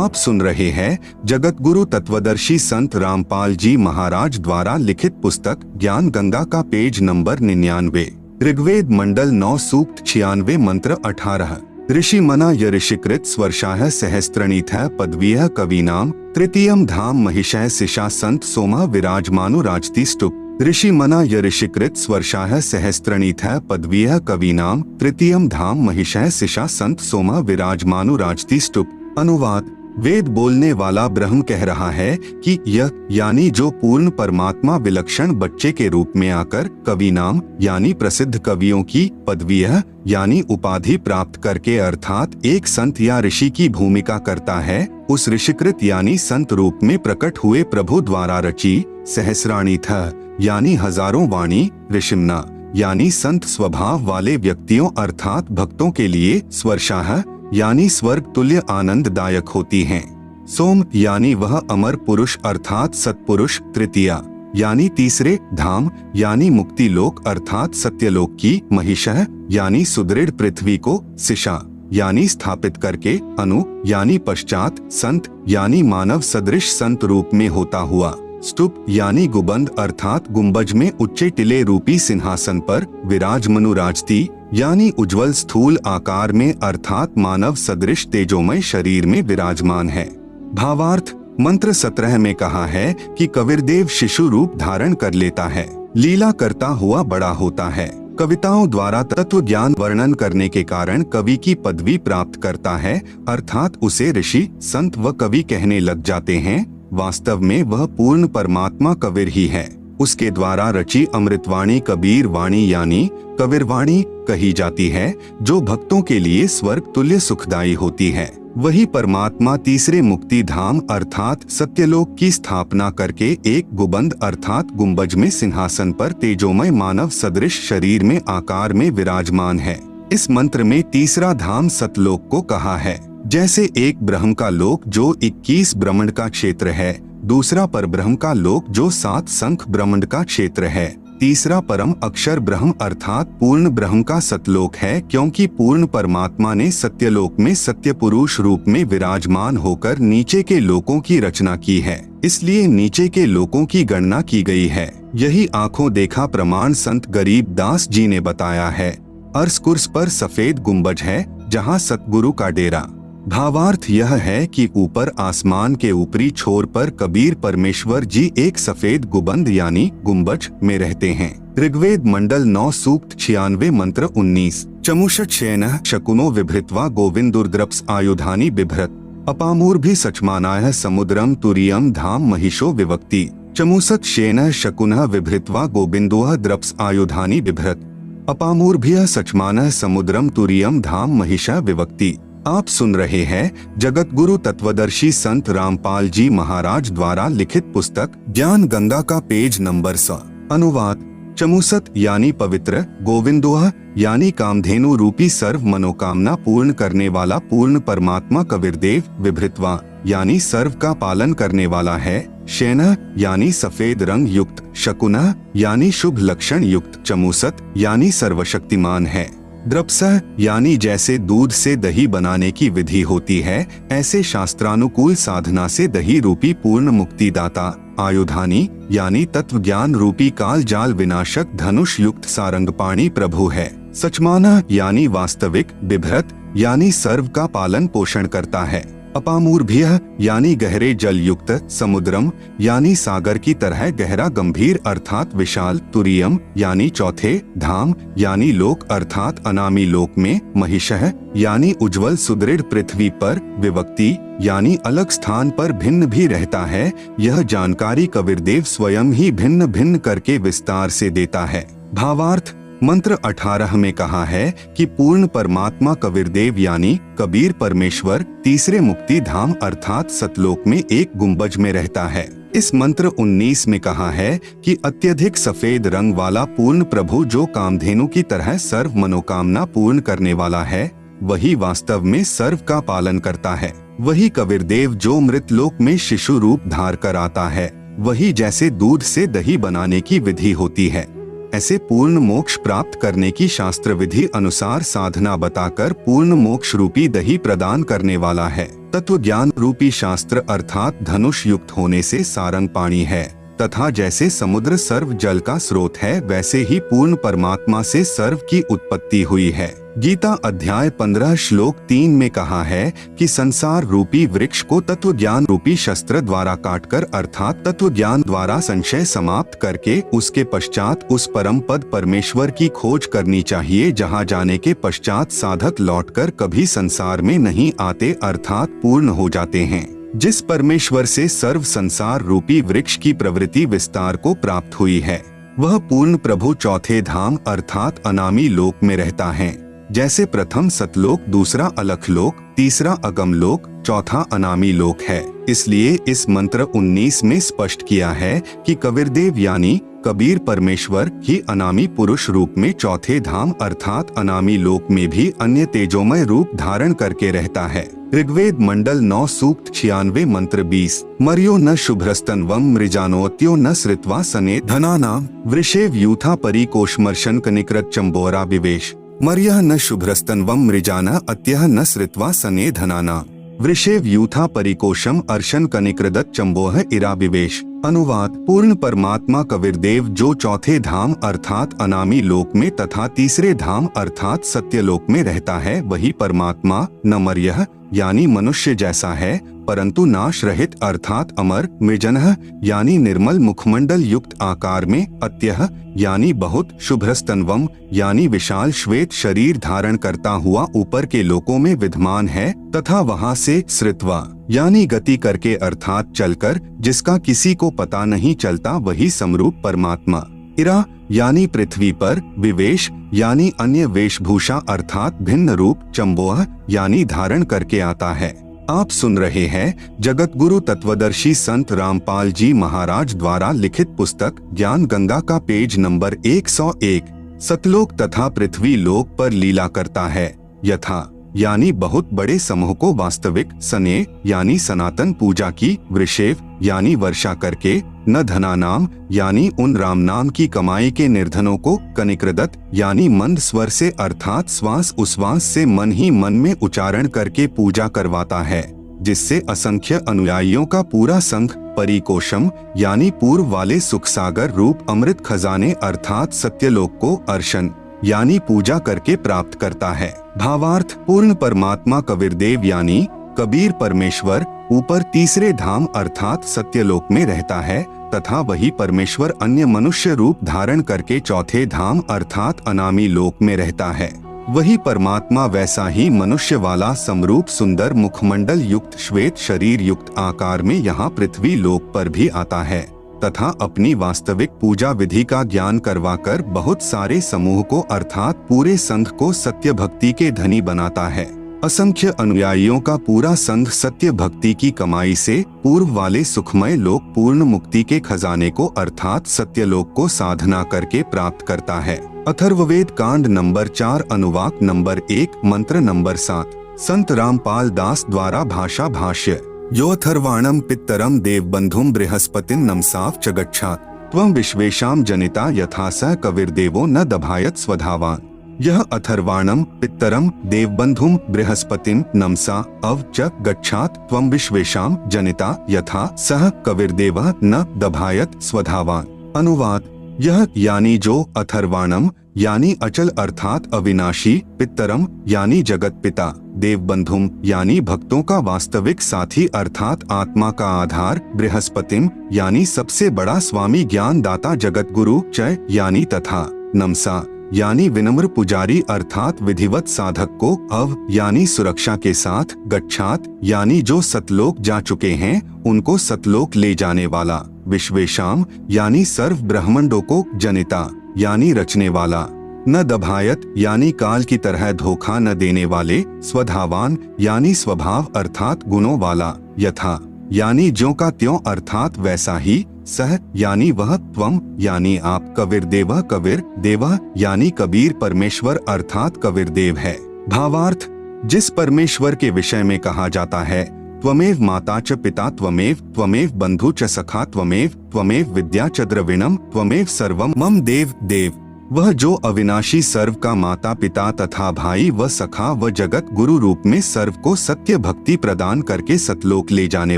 आप सुन रहे हैं जगत गुरु तत्वदर्शी संत रामपाल जी महाराज द्वारा लिखित पुस्तक ज्ञान गंगा का पेज नंबर 99। ऋग्वेद मंडल 9 सूक्त 96 मंत्र 18। ऋषि मना य ऋषिकृत स्वर्षाः सहस्रणीथः पदवीयः कवीनाम तृतीयम धाम महिषः सिषा संत सोमा विराजमानो राजति स्तुप। ऋषि मना य ऋषिकृत स्वर्षाः सहस्रणीथः पदवीयः कवीनाम तृतीयम धाम महिषः सिषा संत सोमा विराजमानो राजति स्तुप। अनुवाद। वेद बोलने वाला ब्रह्म कह रहा है कि यह यानी जो पूर्ण परमात्मा विलक्षण बच्चे के रूप में आकर कवि नाम यानी प्रसिद्ध कवियों की पदवीयः यानी उपाधि प्राप्त करके अर्थात एक संत या ऋषि की भूमिका करता है, उस ऋषिकृत यानी संत रूप में प्रकट हुए प्रभु द्वारा रची सहस्राणीथः यानी हजारों वाणी ऋषिमना यानी संत स्वभाव वाले व्यक्तियों अर्थात भक्तों के लिए स्वर्षाः यानी स्वर्ग तुल्य आनंददायक होती हैं। सोम यानी वह अमर पुरुष अर्थात सत्पुरुष। तृतीया यानी तीसरे। धाम यानी मुक्ति लोक अर्थात सत्यलोक की। महिषः यानी सुदृढ़ पृथ्वी को। सिषा यानी स्थापित करके। अनु यानी पश्चात। संत यानी मानव सदृश संत रूप में होता हुआ। स्तूप यानी गुबंद अर्थात गुंबज में उच्चे टिले रूपी सिंहासन पर। विराजमनु राजती यानी उज्जवल स्थूल आकार में अर्थात मानव सदृश तेजोमय शरीर में विराजमान है। भावार्थ। मंत्र 17 में कहा है कि कबीरदेव शिशु रूप धारण कर लेता है, लीला करता हुआ बड़ा होता है, कविताओं द्वारा तत्व ज्ञान वर्णन करने के कारण कवि की पदवी प्राप्त करता है अर्थात उसे ऋषि संत व कवि कहने लग जाते हैं। वास्तव में वह पूर्ण परमात्मा कबीर ही है। उसके द्वारा रची अमृतवाणी कबीर वाणी यानी कबीरवाणी कही जाती है, जो भक्तों के लिए स्वर्ग तुल्य सुखदायी होती है। वही परमात्मा तीसरे मुक्ति धाम अर्थात सत्यलोक की स्थापना करके एक गुबंद अर्थात गुंबज में सिंहासन पर तेजोमय मानव सदृश शरीर में आकार में विराजमान है। इस मंत्र में तीसरा धाम सतलोक को कहा है। जैसे एक ब्रह्म का लोक जो 21 ब्रह्मांड का क्षेत्र है, दूसरा पर ब्रह्म का लोक जो 7 संख ब्रह्मांड का क्षेत्र है, तीसरा परम अक्षर ब्रह्म अर्थात पूर्ण ब्रह्म का सतलोक है, क्योंकि पूर्ण परमात्मा ने सत्यलोक में सत्य पुरुष रूप में विराजमान होकर नीचे के लोकों की रचना की है, इसलिए नीचे के लोकों की गणना की गई है। यही आंखों देखा प्रमाण संत गरीब दास जी ने बताया है। अर्श कुर्स पर सफेद गुंबज है जहाँ सतगुरु का डेरा। भावार्थ यह है कि ऊपर आसमान के ऊपरी छोर पर कबीर परमेश्वर जी एक सफेद गुबंद यानी गुंबज में रहते हैं। ऋग्वेद मंडल 9 सूक्त 96 मंत्र 19। चमुषट शयनः शकुनो विभृत्वा गोविंदुर्द्रप्स आयुधानि बिभ्रत अपामूर भी सचमानाय समुद्रम तुरीयम धाम महिषो विवक्ति। चमुसत शयनः शकुनः विभृत्वा गोविंदोः द्रप्स आयुधानि बिभ्रत अपामूर भी सचमानः समुद्रम तुरीयम धाम महिषा विवक्ति। आप सुन रहे हैं जगत गुरु तत्वदर्शी संत रामपाल जी महाराज द्वारा लिखित पुस्तक ज्ञान गंगा का पेज नंबर 100। अनुवाद। चमुसत यानी पवित्र, गोविंदोह यानी कामधेनु रूपी सर्व मनोकामना पूर्ण करने वाला पूर्ण परमात्मा कबीरदेव। विभृत्वा यानी सर्व का पालन करने वाला है। शयनः यानी सफेद रंग युक्त। शकुनः यानी शुभ लक्षण युक्त। चमुसत यानी सर्वशक्तिमान है। द्रप्सः यानी जैसे दूध से दही बनाने की विधि होती है, ऐसे शास्त्रानुकूल साधना से दही रूपी पूर्ण मुक्तिदाता। आयुधानी यानी तत्व ज्ञान रूपी काल जाल विनाशक धनुष युक्त सारंगपाणी प्रभु है। सचमाना यानी वास्तविक। बिभ्रत यानी सर्व का पालन पोषण करता है। अपामूर्भ्यः यानी गहरे जल युक्त। समुद्रम यानी सागर की तरह गहरा गंभीर अर्थात विशाल। तुरीयम यानी चौथे। धाम यानी लोक अर्थात अनामी लोक में। महिषः यानी उज्जवल सुदृढ़ पृथ्वी पर। विवक्ति यानी अलग स्थान पर भिन्न भी रहता है। यह जानकारी कबीरदेव स्वयं ही भिन्न भिन्न करके विस्तार से देता है। भावार्थ। मंत्र 18 में कहा है कि पूर्ण परमात्मा कबीरदेव यानी कबीर परमेश्वर तीसरे मुक्ति धाम अर्थात सतलोक में एक गुंबज में रहता है। इस मंत्र 19 में कहा है कि अत्यधिक सफेद रंग वाला पूर्ण प्रभु जो कामधेनु की तरह सर्व मनोकामना पूर्ण करने वाला है, वही वास्तव में सर्व का पालन करता है। वही कबीरदेव जो मृतलोक में शिशु रूप धार कर आता है, वही जैसे दूध से दही बनाने की विधि होती है, ऐसे पूर्ण मोक्ष प्राप्त करने की शास्त्र विधि अनुसार साधना बताकर पूर्ण मोक्ष रूपी दही प्रदान करने वाला है। तत्व ज्ञान रूपी शास्त्र अर्थात धनुष युक्त होने से सारंग पाणी है तथा जैसे समुद्र सर्व जल का स्रोत है वैसे ही पूर्ण परमात्मा से सर्व की उत्पत्ति हुई है। गीता अध्याय 15 श्लोक 3 में कहा है कि संसार रूपी वृक्ष को तत्व ज्ञान रूपी शस्त्र द्वारा काटकर अर्थात तत्व ज्ञान द्वारा संशय समाप्त करके उसके पश्चात उस परम पद परमेश्वर की खोज करनी चाहिए, जहां जाने के पश्चात साधक लौटकर कभी संसार में नहीं आते अर्थात पूर्ण हो जाते हैं। जिस परमेश्वर से सर्व संसार रूपी वृक्ष की प्रवृत्ति विस्तार को प्राप्त हुई है वह पूर्ण प्रभु चौथे धाम अर्थात अनामी लोक में रहता है। जैसे प्रथम सतलोक, दूसरा अलख लोक, तीसरा अगम लोक, चौथा अनामी लोक है। इसलिए इस मंत्र 19 में स्पष्ट किया है कि कबीरदेव यानी कबीर परमेश्वर ही अनामी पुरुष रूप में चौथे धाम अर्थात अनामी लोक में भी अन्य तेजोमय रूप धारण करके रहता है। ऋग्वेद मंडल 9 सूक्त 96 मंत्र 20। मर्यो न शुभ्रस्तन्वम मृजानोत्यो न श्रित्वा सने धनानाम वृषेव यूथा परिकोशमर्शन कनिकृत चंबोरा विवेश। मर्यः न शुभ्रस्तन्वम मृजाना अत्यः न श्रित्वा सने धनाना वृषेव यूथा परिकोशम अर्शन कनिकृदत चंबोह इरा विवेश। अनुवाद: पूर्ण परमात्मा कबीरदेव जो चौथे धाम अर्थात अनामी लोक में तथा तीसरे धाम अर्थात सत्यलोक में रहता है वही परमात्मा न मर्यः यानी मनुष्य जैसा है परंतु नाश रहित अर्थात अमर, मृजनः यानी निर्मल मुखमंडल युक्त आकार में, अत्यः यानी बहुत, शुभ्रस्तन्वम यानी विशाल श्वेत शरीर धारण करता हुआ ऊपर के लोकों में विद्यमान है तथा वहां से श्रित्वा यानी गति करके अर्थात चलकर जिसका किसी को पता नहीं चलता वही समरूप परमात्मा। इरा यानी पृथ्वी पर, विवेश यानी अन्य वेशभूषा अर्थात भिन्न रूप, चंबोह यानी धारण करके आता है। आप सुन रहे हैं जगत गुरु तत्वदर्शी संत रामपाल जी महाराज द्वारा लिखित पुस्तक ज्ञान गंगा का पेज नंबर 101। सतलोक तथा पृथ्वी लोक पर लीला करता है। यथा यानी बहुत बड़े समूह को वास्तविक, सने यानी सनातन पूजा की, वृषेव यानी वर्षा करके, न धना नाम यानी उन राम नाम की कमाई के निर्धनों को, कनिकृदत यानी मंद स्वर से अर्थात श्वास उश्वास से मन ही मन में उच्चारण करके पूजा करवाता है, जिससे असंख्य अनुयायियों का पूरा संघ, परिकोशम यानी पूर्व वाले सुख सागर रूप अमृत खजाने अर्थात सत्यलोक को अर्शन यानी पूजा करके प्राप्त करता है। भावार्थ: पूर्ण परमात्मा कबीरदेव यानी कबीर परमेश्वर ऊपर तीसरे धाम अर्थात सत्यलोक में रहता है तथा वही परमेश्वर अन्य मनुष्य रूप धारण करके चौथे धाम अर्थात अनामी लोक में रहता है। वही परमात्मा वैसा ही मनुष्य वाला समरूप सुंदर मुखमंडल युक्त श्वेत शरीर युक्त आकार में यहाँ पृथ्वी लोक पर भी आता है तथा अपनी वास्तविक पूजा विधि का ज्ञान करवाकर बहुत सारे समूह को अर्थात पूरे संघ को सत्य भक्ति के धनी बनाता है। असंख्य अनुयायियों का पूरा संघ सत्य भक्ति की कमाई से पूर्व वाले सुखमय लोक पूर्ण मुक्ति के खजाने को अर्थात सत्यलोक को साधना करके प्राप्त करता है। अथर्ववेद कांड नंबर 4 अनुवाक नंबर 1 मंत्र नंबर 7। संत रामपाल दास द्वारा भाषा भाष्य। यो अथर्वाणम पित्तरम देवबंधुम बृहस्पतिं नमसाव च गच्छात् त्वं विश्वेशाम जनिता यथा स कविर्देवो न दभायत स्वधावान। यह अथर्वाणम पित्तरम देवबंधुम बृहस्पतिं नमसा अव च गच्छात् त्वं विश्वेशाम जनिता यथा सह कविर्देवः न दभायत स्वधावान। अनुवाद: यह यानी जो, अथर्वाणम यानी अचल अर्थात अविनाशी, पित्तरम यानी जगत पिता, देवबंधुम यानी भक्तों का वास्तविक साथी अर्थात आत्मा का आधार, बृहस्पतिम यानी सबसे बड़ा स्वामी ज्ञान दाता जगत गुरु, च यानी तथा, नमसा यानी विनम्र पुजारी अर्थात विधिवत साधक को, अव यानी सुरक्षा के साथ, गच्छात यानी जो सतलोक जा चुके हैं उनको सतलोक ले जाने वाला, विश्वेशाम यानी सर्व ब्रह्मांडों को, जनिता यानी रचने वाला, न दभायत यानी काल की तरह धोखा न देने वाले, स्वधावान यानी स्वभाव अर्थात गुणों वाला, यथा यानी ज्यों का त्यों अर्थात वैसा ही, सह यानी वह, त्वम यानी आप, कबीरदेवः कबीर देवः यानी कबीर परमेश्वर अर्थात कबीरदेव है। भावार्थ: जिस परमेश्वर के विषय में कहा जाता है त्वमेव माता च पिता त्वमेव बंधु च सखा त्वमेव विद्या च द्रविणम त्वमेव सर्वम मम देव देव, वह जो अविनाशी सर्व का माता पिता तथा भाई व सखा व जगत गुरु रूप में सर्व को सत्य भक्ति प्रदान करके सतलोक ले जाने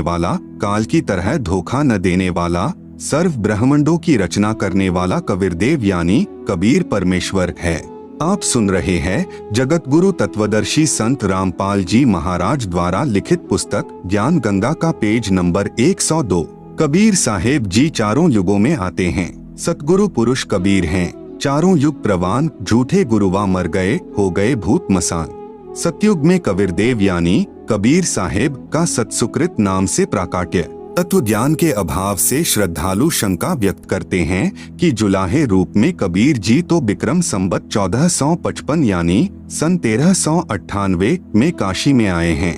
वाला, काल की तरह धोखा न देने वाला, सर्व ब्रह्मांडों की रचना करने वाला कबीरदेव यानी कबीर परमेश्वर है। आप सुन रहे हैं जगत गुरु तत्वदर्शी संत रामपाल जी महाराज द्वारा लिखित पुस्तक ज्ञान गंगा का पेज नंबर 102। कबीर साहेब जी चारों युगों में आते हैं। सतगुरु पुरुष कबीर हैं। चारों युग प्रवान, झूठे गुरुवा मर गए, हो गए भूत मसान। सतयुग में कबीरदेव यानी कबीर साहेब का सत्सुकृत नाम से प्राकाट्य। तत्व ज्ञान के अभाव से श्रद्धालु शंका व्यक्त करते हैं कि जुलाहे रूप में कबीर जी तो विक्रम संवत 1455 यानी सन 1398 में काशी में आए हैं।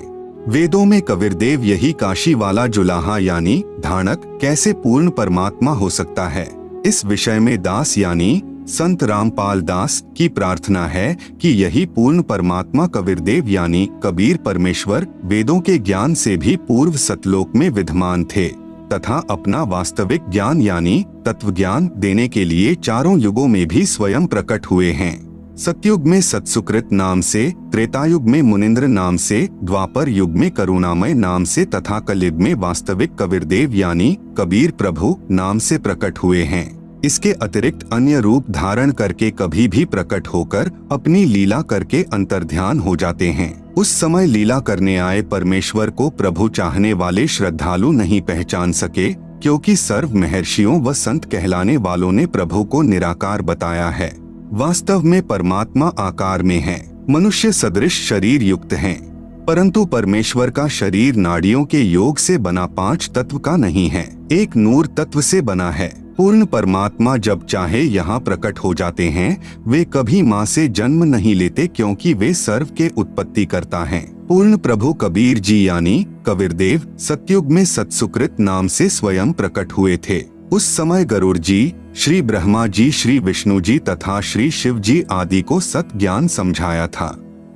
वेदों में कबीरदेव यही काशी वाला जुलाहा यानी धानक कैसे पूर्ण परमात्मा हो सकता है? इस विषय में दास यानी संत रामपाल दास की प्रार्थना है कि यही पूर्ण परमात्मा कबीरदेव यानी कबीर परमेश्वर वेदों के ज्ञान से भी पूर्व सतलोक में विद्यमान थे तथा अपना वास्तविक ज्ञान यानी तत्व ज्ञान देने के लिए चारों युगों में भी स्वयं प्रकट हुए हैं। सतयुग में सत्सुकृत नाम से, त्रेतायुग में मुनिंद्र नाम से, द्वापर युग में करुणामय नाम से तथा कलयुग में वास्तविक कबीरदेव यानी कबीर प्रभु नाम से प्रकट हुए हैं। इसके अतिरिक्त अन्य रूप धारण करके कभी भी प्रकट होकर अपनी लीला करके अंतर्ध्यान हो जाते हैं। उस समय लीला करने आए परमेश्वर को प्रभु चाहने वाले श्रद्धालु नहीं पहचान सके, क्योंकि सर्व महर्षियों व संत कहलाने वालों ने प्रभु को निराकार बताया है। वास्तव में परमात्मा आकार में है, मनुष्य सदृश शरीर युक्त हैं, परंतु परमेश्वर का शरीर नाड़ियों के योग से बना 5 तत्व का नहीं है, एक नूर तत्व से बना है। पूर्ण परमात्मा जब चाहे यहाँ प्रकट हो जाते हैं। वे कभी माँ से जन्म नहीं लेते, क्योंकि वे सर्व के उत्पत्ति करता हैं। पूर्ण प्रभु कबीर जी यानी कबीरदेव सतयुग में सत्सुकृत नाम से स्वयं प्रकट हुए थे। उस समय गरुड़ जी, श्री ब्रह्मा जी, श्री विष्णु जी तथा श्री शिव जी आदि को सत ज्ञान समझाया था।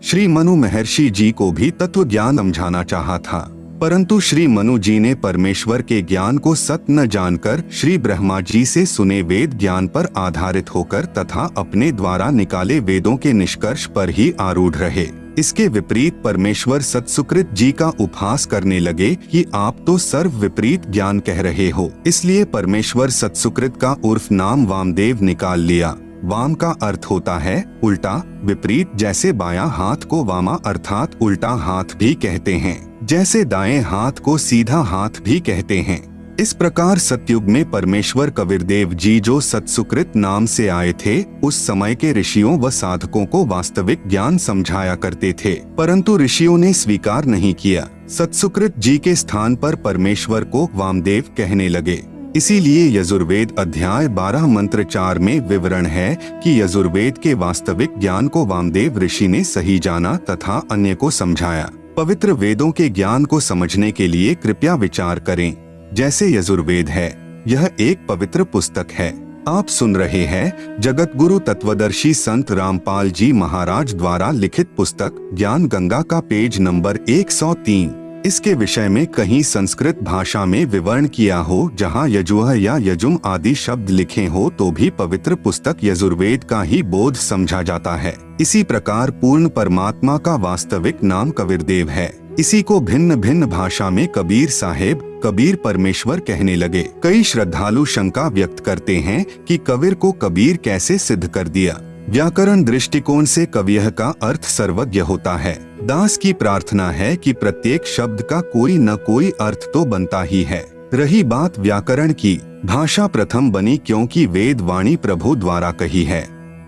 श्री मनु महर्षि जी को भी तत्व ज्ञान समझाना चाहा था, परंतु श्री मनु जी ने परमेश्वर के ज्ञान को सत न जानकर श्री ब्रह्मा जी से सुने वेद ज्ञान पर आधारित होकर तथा अपने द्वारा निकाले वेदों के निष्कर्ष पर ही आरूढ़ रहे। इसके विपरीत परमेश्वर सत्सुकृत जी का उपहास करने लगे कि आप तो सर्व विपरीत ज्ञान कह रहे हो। इसलिए परमेश्वर सत्सुकृत का उर्फ नाम वामदेव निकाल लिया। वाम का अर्थ होता है उल्टा, विपरीत। जैसे बायां हाथ को वामा अर्थात उल्टा हाथ भी कहते हैं, जैसे दाएं हाथ को सीधा हाथ भी कहते हैं। इस प्रकार सतयुग में परमेश्वर कबीरदेव जी जो सत्सुकृत नाम से आए थे, उस समय के ऋषियों व साधकों को वास्तविक ज्ञान समझाया करते थे, परंतु ऋषियों ने स्वीकार नहीं किया। सत्सुकृत जी के स्थान पर परमेश्वर को वामदेव कहने लगे। इसीलिए यजुर्वेद अध्याय 12 मंत्र 4 में विवरण है कि यजुर्वेद के वास्तविक ज्ञान को वामदेव ऋषि ने सही जाना तथा अन्य को समझाया। पवित्र वेदों के ज्ञान को समझने के लिए कृपया विचार करें। जैसे यजुर्वेद है, यह एक पवित्र पुस्तक है। आप सुन रहे हैं जगत गुरु तत्वदर्शी संत रामपाल जी महाराज द्वारा लिखित पुस्तक ज्ञान गंगा का पेज नंबर 103। इसके विषय में कहीं संस्कृत भाषा में विवरण किया हो, जहाँ यजुः या यजुम आदि शब्द लिखे हो, तो भी पवित्र पुस्तक यजुर्वेद का ही बोध समझा जाता है। इसी प्रकार पूर्ण परमात्मा का वास्तविक नाम कबीरदेव है। इसी को भिन्न भिन्न भाषा में कबीर साहेब, कबीर परमेश्वर कहने लगे। कई श्रद्धालु शंका व्यक्त करते हैं कि कबीर को कबीर कैसे सिद्ध कर दिया। व्याकरण दृष्टिकोण से कवियः का अर्थ सर्वज्ञ होता है। दास की प्रार्थना है कि प्रत्येक शब्द का कोई न कोई अर्थ तो बनता ही है। रही बात व्याकरण की, भाषा प्रथम बनी क्योंकि वेद वाणी प्रभु द्वारा कही है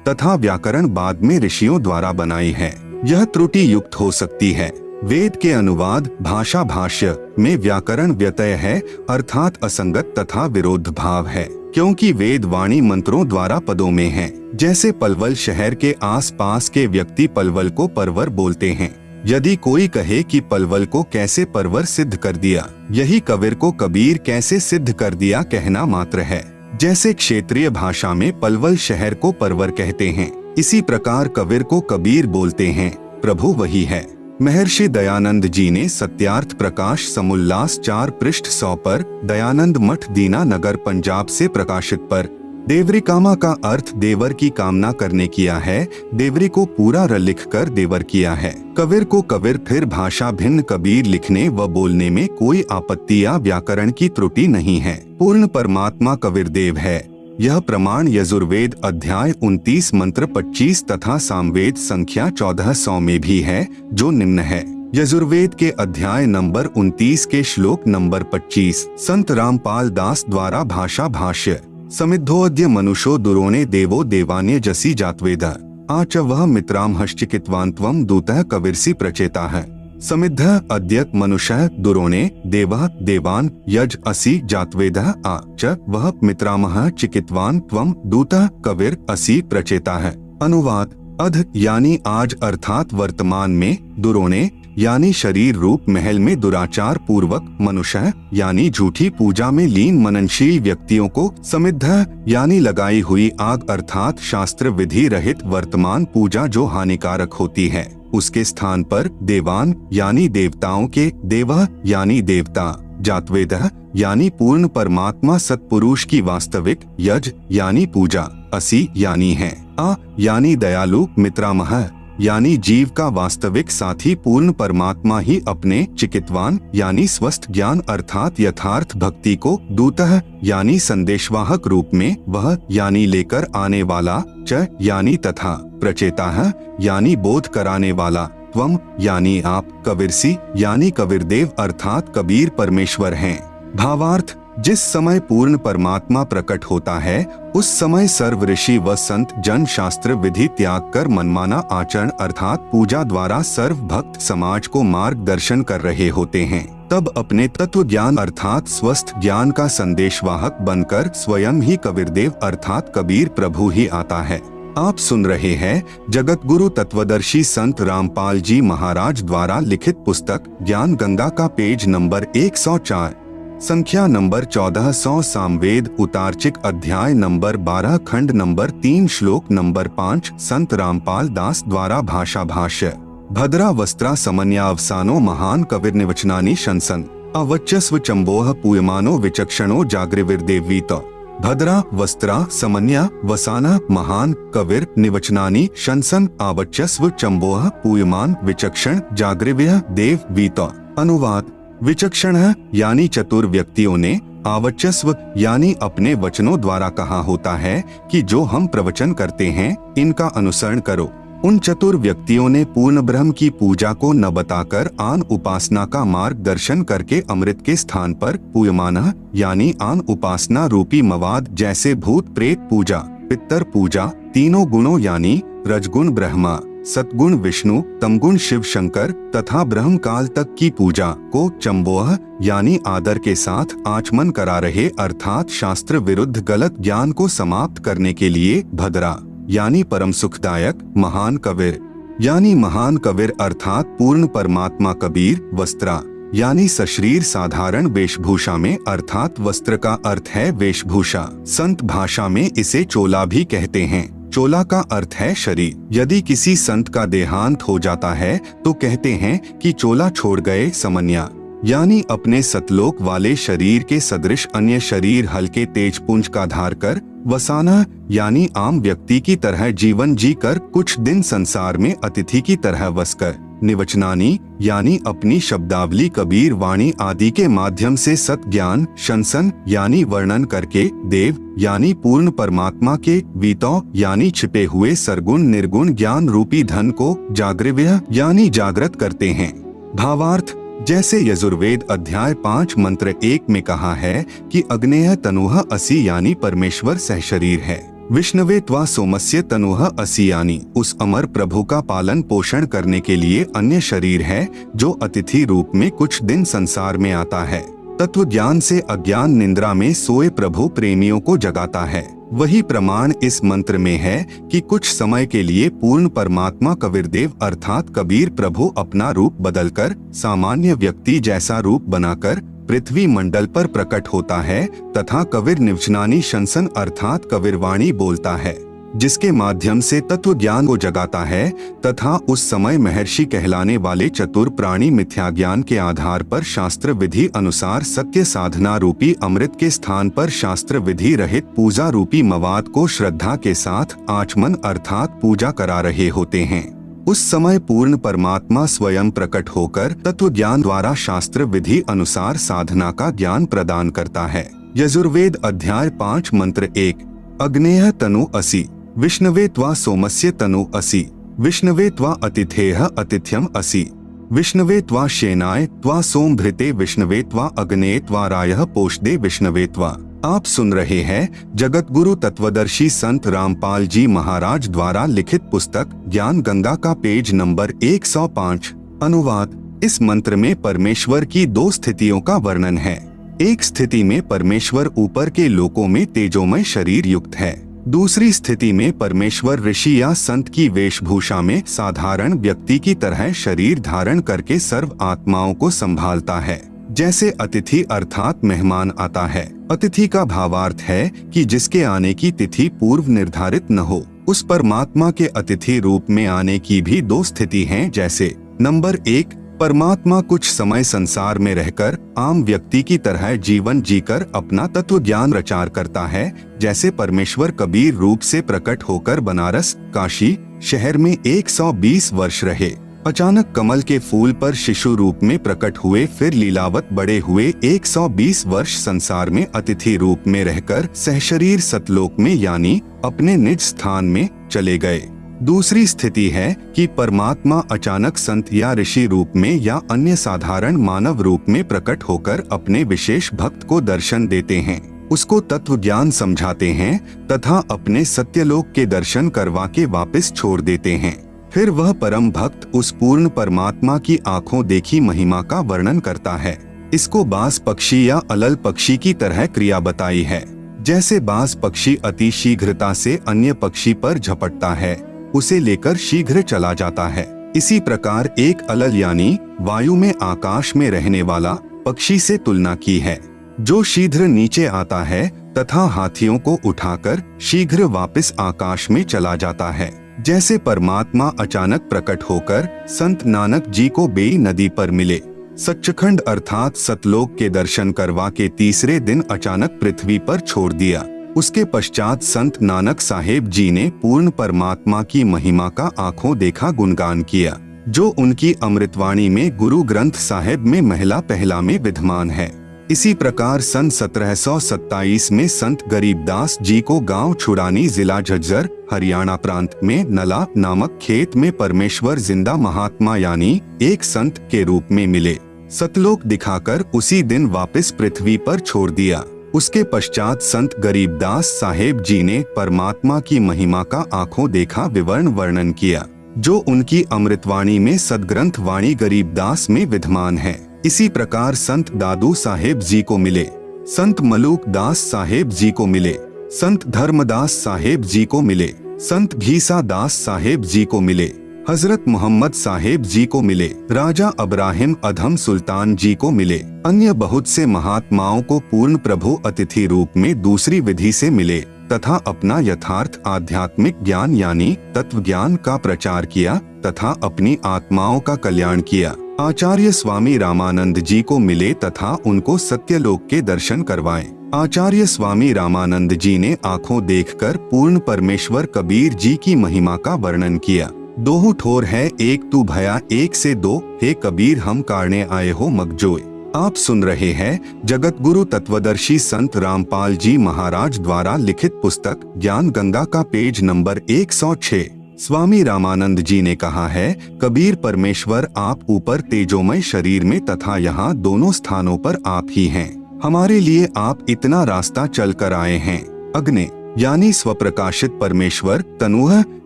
तथा व्याकरण बाद में ऋषियों द्वारा बनाई है। यह त्रुटि युक्त हो सकती है। वेद के अनुवाद भाषा भाष्य में व्याकरण व्यत्यय है, अर्थात असंगत तथा विरोध भाव है, क्योंकि वेद वाणी मंत्रों द्वारा पदों में है। जैसे पलवल शहर के आसपास के व्यक्ति पलवल को परवर बोलते हैं। यदि कोई कहे कि पलवल को कैसे परवर सिद्ध कर दिया, यही कबीर को कबीर कैसे सिद्ध कर दिया कहना मात्र है। जैसे क्षेत्रीय भाषा में पलवल शहर को परवर कहते हैं, इसी प्रकार कबीर को कबीर बोलते हैं। प्रभु वही है। महर्षि दयानंद जी ने सत्यार्थ प्रकाश समुल्लास 4 पृष्ठ 100 पर दयानंद मठ दीना नगर पंजाब से प्रकाशित पर देवरिकामा का अर्थ देवर की कामना करने किया है। देवरी को पूरा र लिख कर देवर किया है। कबीर को कबीर, फिर भाषा भिन्न कबीर लिखने व बोलने में कोई आपत्ति या व्याकरण की त्रुटि नहीं है। पूर्ण परमात्मा कबीर देव है। यह प्रमाण यजुर्वेद अध्याय 29 मंत्र 25 तथा सामवेद संख्या 1400 में भी है, जो निम्न है। यजुर्वेद के अध्याय नंबर 29 के श्लोक नंबर 25 संत रामपाल दास द्वारा भाषा भाष्य। समिद्धोऽद्य मनुष्यो दुरोणे देवो देवान्य जसी जातवेद आच वह मित्रामहश्चिकित्वान् त्वं दूतः कविर्षि प्रचेता है। समिद्ध अद्य मनुष्य दुरोणे देवः देवान् यज असि जातवेदः आ च वह मित्रामह चिकित्वान् त्वं दूतः कविर असि प्रचेता है। अनुवाद। अध यानी आज अर्थात वर्तमान में, दुरोणे यानी शरीर रूप महल में दुराचार पूर्वक, मनुष्य यानी झूठी पूजा में लीन मननशील व्यक्तियों को, समिद्ध यानी लगाई हुई आग अर्थात शास्त्र विधि रहित वर्तमान पूजा जो हानिकारक होती है, उसके स्थान पर देवान यानी देवताओं के, देवः यानी देवता, जातवेदः यानी पूर्ण परमात्मा सत्पुरुष की वास्तविक, यज यानी पूजा, असि यानी है, आ यानी दयालु, मित्रामह यानी जीव का वास्तविक साथी पूर्ण परमात्मा ही अपने, चिकित्वान यानी स्वस्थ ज्ञान अर्थात यथार्थ भक्ति को, दूतः यानी संदेशवाहक रूप में, वह यानी लेकर आने वाला, च यानी तथा, प्रचेताः यानी बोध कराने वाला, त्वम यानी आप, कबीरसी यानी कबीरदेव अर्थात कबीर परमेश्वर हैं। भावार्थ। जिस समय पूर्ण परमात्मा प्रकट होता है, उस समय सर्व ऋषि व संत जन शास्त्र विधि त्याग कर मनमाना आचरण अर्थात पूजा द्वारा सर्व भक्त समाज को मार्गदर्शन कर रहे होते हैं। तब अपने तत्व ज्ञान अर्थात स्वस्थ ज्ञान का संदेशवाहक बनकर स्वयं ही कबीरदेव अर्थात कबीर प्रभु ही आता है। आप सुन रहे हैं जगत गुरु तत्वदर्शी संत रामपाल जी महाराज द्वारा लिखित पुस्तक ज्ञान गंगा का पेज नंबर 104 संख्या नंबर 1400 सामवेद उतार्चिक अध्याय नंबर 12 खंड नंबर 3 श्लोक नंबर 5 संत रामपाल दास द्वारा भाषा भाष्य। भद्रा वस्त्रा समन्यावसानो महान कविर्निवचनानि शंसन अवच्यस्व चंबोह पूयमानो विचक्षणो जागृविर्देवीत। भद्रा वस्त्रा समन्या वसाना महान कविर निवचनानि शंसन आवच्यस्व चंबोह पूयमान विचक्षण जागृव्य देव वीत। अनुवाद। विचक्षण यानी चतुर व्यक्तियों ने, आवच्यस्व यानी अपने वचनों द्वारा कहा होता है कि जो हम प्रवचन करते हैं इनका अनुसरण करो। उन चतुर व्यक्तियों ने पूर्ण ब्रह्म की पूजा को न बताकर आन उपासना का मार्गदर्शन करके अमृत के स्थान पर पूयमानः यानी आन उपासना रूपी मवाद जैसे भूत प्रेत पूजा, पितर पूजा, तीनों गुणों यानी रजगुण ब्रह्मा, सतगुण विष्णु, तमगुण शिव शंकर तथा ब्रह्म काल तक की पूजा को चंबोह यानी आदर के साथ आचमन करा रहे अर्थात शास्त्र विरुद्ध गलत ज्ञान को समाप्त करने के लिए भद्रा यानी परम सुखदायक, महान कबीर यानी महान कबीर अर्थात पूर्ण परमात्मा कबीर, वस्त्रा यानी सशरीर साधारण वेशभूषा में अर्थात वस्त्र का अर्थ है वेशभूषा। संत भाषा में इसे चोला भी कहते हैं। चोला का अर्थ है शरीर। यदि किसी संत का देहांत हो जाता है तो कहते हैं कि चोला छोड़ गए। समन्या यानी अपने सतलोक वाले शरीर के सदृश अन्य शरीर हल्के तेजपुंज का धार कर। वसाना यानी आम व्यक्ति की तरह जीवन जीकर कुछ दिन संसार में अतिथि की तरह बसकर। निवचनानी यानी अपनी शब्दावली कबीर वाणी आदि के माध्यम से सत ज्ञान शंसन यानी वर्णन करके। देव यानी पूर्ण परमात्मा के। वीतौ यानी छिपे हुए सरगुण निर्गुण ज्ञान रूपी धन को। जागृव्य यानी जागृत करते हैं। भावार्थ जैसे यजुर्वेद अध्याय 5 मंत्र 1 में कहा है कि अग्नेय तनुह असि यानी परमेश्वर सहशरीर है। विष्णवे त्वा सोमस्य तनुह असि यानी उस अमर प्रभु का पालन पोषण करने के लिए अन्य शरीर है जो अतिथि रूप में कुछ दिन संसार में आता है। तत्व ज्ञान से अज्ञान निंद्रा में सोए प्रभु प्रेमियों को जगाता है। वही प्रमाण इस मंत्र में है कि कुछ समय के लिए पूर्ण परमात्मा कबीरदेव अर्थात कबीर प्रभु अपना रूप बदलकर सामान्य व्यक्ति जैसा रूप बनाकर पृथ्वी मंडल पर प्रकट होता है तथा कबीर निवचनानी शंसन अर्थात कबीरवाणी बोलता है। जिसके माध्यम से तत्व ज्ञान को जगाता है तथा उस समय महर्षि कहलाने वाले चतुर प्राणी मिथ्या ज्ञान के आधार पर शास्त्र विधि अनुसार सत्य साधना रूपी अमृत के स्थान पर शास्त्र विधि रहित पूजा रूपी मवाद को श्रद्धा के साथ आचमन अर्थात पूजा करा रहे होते हैं। उस समय पूर्ण परमात्मा स्वयं प्रकट होकर तत्व ज्ञान द्वारा शास्त्र विधि अनुसार साधना का ज्ञान प्रदान करता है। यजुर्वेद अध्याय 5 मंत्र 1। अग्नेय तनु असि विष्णवे त्वा सोमस्य तनु असि विष्णवे त्वा अतिथेह अतिथ्यम असि विष्णवे त्वा शेनाय त्वा सोमभृते विष्णवे त्वा अग्ने त्वा रायः पोषदे विष्णवे त्वा। आप सुन रहे हैं जगत गुरु तत्वदर्शी संत रामपाल जी महाराज द्वारा लिखित पुस्तक ज्ञान गंगा का पेज नंबर 105। अनुवाद। इस मंत्र में परमेश्वर की 2 स्थितियों का वर्णन है। एक स्थिति में परमेश्वर ऊपर के लोकों में तेजोमय शरीर युक्त है। दूसरी स्थिति में परमेश्वर ऋषि या संत की वेशभूषा में साधारण व्यक्ति की तरह शरीर धारण करके सर्व आत्माओं को संभालता है। जैसे अतिथि अर्थात मेहमान आता है। अतिथि का भावार्थ है कि जिसके आने की तिथि पूर्व निर्धारित न हो। उस परमात्मा के अतिथि रूप में आने की भी 2 स्थिति हैं। जैसे नंबर 1, परमात्मा कुछ समय संसार में रहकर आम व्यक्ति की तरह जीवन जीकर अपना तत्व ज्ञान प्रचार करता है। जैसे परमेश्वर कबीर रूप से प्रकट होकर बनारस काशी शहर में 120 वर्ष रहे। अचानक कमल के फूल पर शिशु रूप में प्रकट हुए, फिर लीलावत बड़े हुए, 120 वर्ष संसार में अतिथि रूप में रहकर सहशरीर सतलोक में यानी अपने निज स्थान में चले गए। दूसरी स्थिति है कि परमात्मा अचानक संत या ऋषि रूप में या अन्य साधारण मानव रूप में प्रकट होकर अपने विशेष भक्त को दर्शन देते हैं, उसको तत्व ज्ञान समझाते हैं तथा अपने सत्यलोक के दर्शन करवा के वापस छोड़ देते हैं। फिर वह परम भक्त उस पूर्ण परमात्मा की आंखों देखी महिमा का वर्णन करता है। इसको बाज पक्षी या अलल पक्षी की तरह क्रिया बताई है। जैसे बाज पक्षी अति शीघ्रता से अन्य पक्षी पर झपटता है, उसे लेकर शीघ्र चला जाता है। इसी प्रकार एक अलल यानी वायु में आकाश में रहने वाला पक्षी से तुलना की है, जो शीघ्र नीचे आता है तथा हाथियों को उठाकर शीघ्र वापस आकाश में चला जाता है। जैसे परमात्मा अचानक प्रकट होकर संत नानक जी को बेई नदी पर मिले, सच्चखंड अर्थात सतलोक के दर्शन करवा के तीसरे दिन अचानक पृथ्वी पर छोड़ दिया। उसके पश्चात संत नानक साहेब जी ने पूर्ण परमात्मा की महिमा का आंखों देखा गुणगान किया, जो उनकी अमृतवाणी में गुरु ग्रंथ साहिब में महिला पहला में विद्यमान है। इसी प्रकार सन 1727 में संत गरीबदास जी को गांव छुड़ानी जिला झज्जर हरियाणा प्रांत में नला नामक खेत में परमेश्वर जिंदा महात्मा यानी एक संत के रूप में मिले। सतलोक दिखाकर उसी दिन वापस पृथ्वी पर छोड़ दिया। उसके पश्चात संत गरीबदास साहेब जी ने परमात्मा की महिमा का आंखों देखा विवरण वर्णन किया, जो उनकी अमृतवाणी में सदग्रंथ वाणी गरीबदास में विद्यमान है। इसी प्रकार संत दादू साहेब जी को मिले, संत मलूक दास साहेब जी को मिले, संत धर्मदास साहेब जी को मिले, संत घीसा दास साहेब जी को मिले, हजरत मोहम्मद साहेब जी को मिले, राजा अब्राहिम अधम सुल्तान जी को मिले। अन्य बहुत से महात्माओं को पूर्ण प्रभु अतिथि रूप में दूसरी विधि से मिले तथा अपना यथार्थ आध्यात्मिक ज्ञान यानी तत्व ज्ञान का प्रचार किया तथा अपनी आत्माओं का कल्याण किया। आचार्य स्वामी रामानंद जी को मिले तथा उनको सत्यलोक के दर्शन करवाए। आचार्य स्वामी रामानंद जी ने आंखों देखकर पूर्ण परमेश्वर कबीर जी की महिमा का वर्णन किया। दोहु ठोर है एक तू भया एक से दो, हे कबीर हम कारणे आए हो मगजोय। आप सुन रहे हैं जगत गुरु तत्वदर्शी संत रामपाल जी महाराज द्वारा लिखित पुस्तक ज्ञान गंगा का पेज नंबर 106। स्वामी रामानंद जी ने कहा है, कबीर परमेश्वर आप ऊपर तेजोमय शरीर में तथा यहाँ दोनों स्थानों पर आप ही हैं। हमारे लिए आप इतना रास्ता चल कर आए हैं। अग्ने यानी स्वप्रकाशित परमेश्वर, तनुह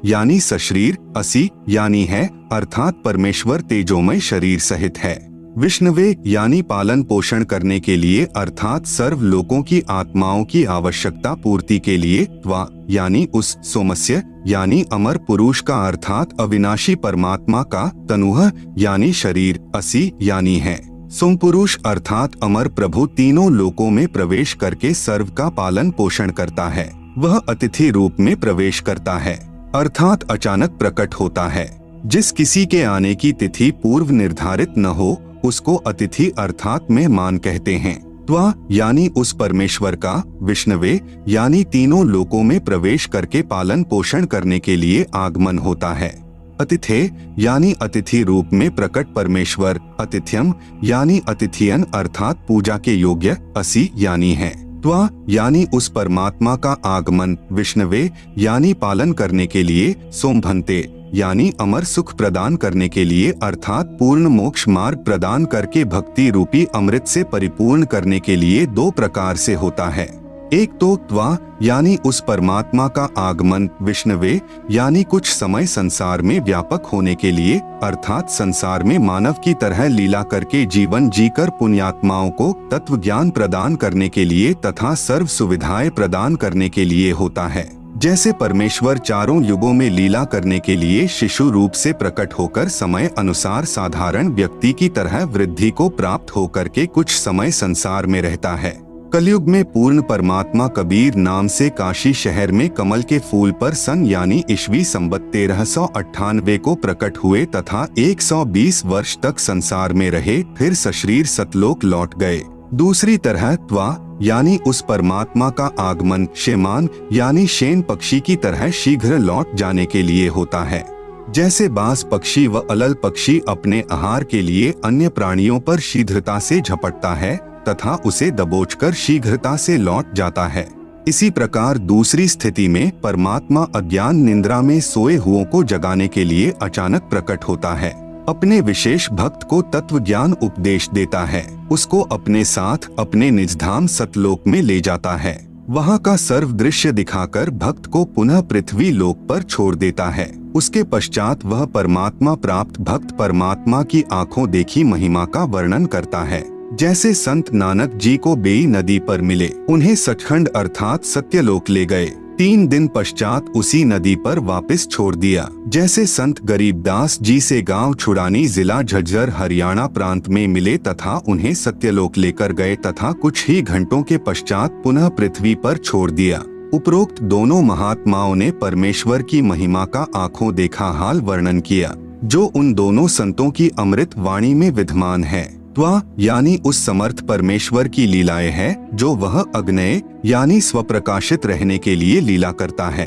यानी सशरीर, असि यानी है अर्थात परमेश्वर तेजोमय शरीर सहित है। विष्णवे यानी पालन पोषण करने के लिए अर्थात सर्व लोकों की आत्माओं की आवश्यकता पूर्ति के लिए, त्वा यानी उस, सोमस्य यानी अमर पुरुष का अर्थात अविनाशी परमात्मा का, तनुह यानी शरीर, असि यानी है सोम पुरुष अर्थात अमर प्रभु तीनों लोकों में प्रवेश करके सर्व का पालन पोषण करता है। वह अतिथि रूप में प्रवेश करता है, अर्थात अचानक प्रकट होता है। जिस किसी के आने की तिथि पूर्व निर्धारित न हो उसको अतिथि अर्थात मेहमान कहते हैं। त्वा यानी उस परमेश्वर का विष्णवे यानी तीनों लोकों में प्रवेश करके पालन पोषण करने के लिए आगमन होता है। अतिथे यानी अतिथि रूप में प्रकट परमेश्वर, अतिथ्यम यानी अतिथियन अर्थात पूजा के योग्य, असि यानी है। त्वा यानी उस परमात्मा का आगमन, विष्णवे यानी पालन करने के लिए, सोमभन्ते यानी अमर सुख प्रदान करने के लिए अर्थात पूर्ण मोक्ष मार्ग प्रदान करके भक्ति रूपी अमृत से परिपूर्ण करने के लिए दो प्रकार से होता है। एक तो त्वा यानी उस परमात्मा का आगमन, विष्णवे यानी कुछ समय संसार में व्यापक होने के लिए अर्थात संसार में मानव की तरह लीला करके जीवन जीकर पुण्यात्माओं को तत्व ज्ञान प्रदान करने के लिए तथा सर्व सुविधाएं प्रदान करने के लिए होता है। जैसे परमेश्वर चारों युगों में लीला करने के लिए शिशु रूप से प्रकट होकर समय अनुसार साधारण व्यक्ति की तरह वृद्धि को प्राप्त होकर के कुछ समय संसार में रहता है। कलयुग में पूर्ण परमात्मा कबीर नाम से काशी शहर में कमल के फूल पर सन यानी ईस्वी संवत 1398 को प्रकट हुए तथा 120 वर्ष तक संसार में रहे, फिर सशरीर सतलोक लौट गए। दूसरी तरह त्वा यानी उस परमात्मा का आगमन शेमान यानी शेन पक्षी की तरह शीघ्र लौट जाने के लिए होता है। जैसे बाज पक्षी व अलल पक्षी अपने आहार के लिए अन्य प्राणियों पर शीघ्रता से झपटता है तथा उसे दबोचकर शीघ्रता से लौट जाता है, इसी प्रकार दूसरी स्थिति में परमात्मा अज्ञान निद्रा में सोए हुओं को जगाने के लिए अचानक प्रकट होता है। अपने विशेष भक्त को तत्व ज्ञान उपदेश देता है, उसको अपने साथ अपने निजधाम सतलोक में ले जाता है। वहाँ का सर्व दृश्य दिखाकर भक्त को पुनः पृथ्वी लोक पर छोड़ देता है। उसके पश्चात वह परमात्मा प्राप्त भक्त परमात्मा की आंखों देखी महिमा का वर्णन करता है। जैसे संत नानक जी को बेई नदी पर मिले, उन्हें सचखंड अर्थात सत्यलोक ले गए, 3 दिन पश्चात उसी नदी पर वापस छोड़ दिया। जैसे संत गरीबदास जी से गांव छुड़ानी जिला झज्जर हरियाणा प्रांत में मिले तथा उन्हें सत्यलोक लेकर गए तथा कुछ ही घंटों के पश्चात पुनः पृथ्वी पर छोड़ दिया। उपरोक्त दोनों महात्माओं ने परमेश्वर की महिमा का आंखों देखा हाल वर्णन किया, जो उन दोनों संतों की अमृत वाणी में विद्यमान है। त्वा यानी उस समर्थ परमेश्वर की लीलाएं है जो वह अग्नय यानी स्वप्रकाशित रहने के लिए लीला करता है।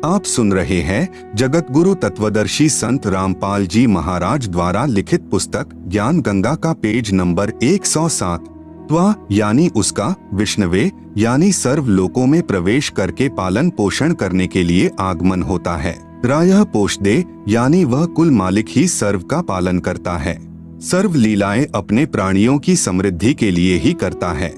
आप सुन रहे हैं जगत गुरु तत्वदर्शी संत रामपाल जी महाराज द्वारा लिखित पुस्तक ज्ञान गंगा का पेज नंबर 107। त्वा यानी उसका, विष्णवे यानी सर्व लोकों में प्रवेश करके पालन पोषण करने के लिए आगमन होता है। रायः पोषदे यानी वह कुल मालिक ही सर्व का पालन करता है। सर्व लीलाएं अपने प्राणियों की समृद्धि के लिए ही करता है।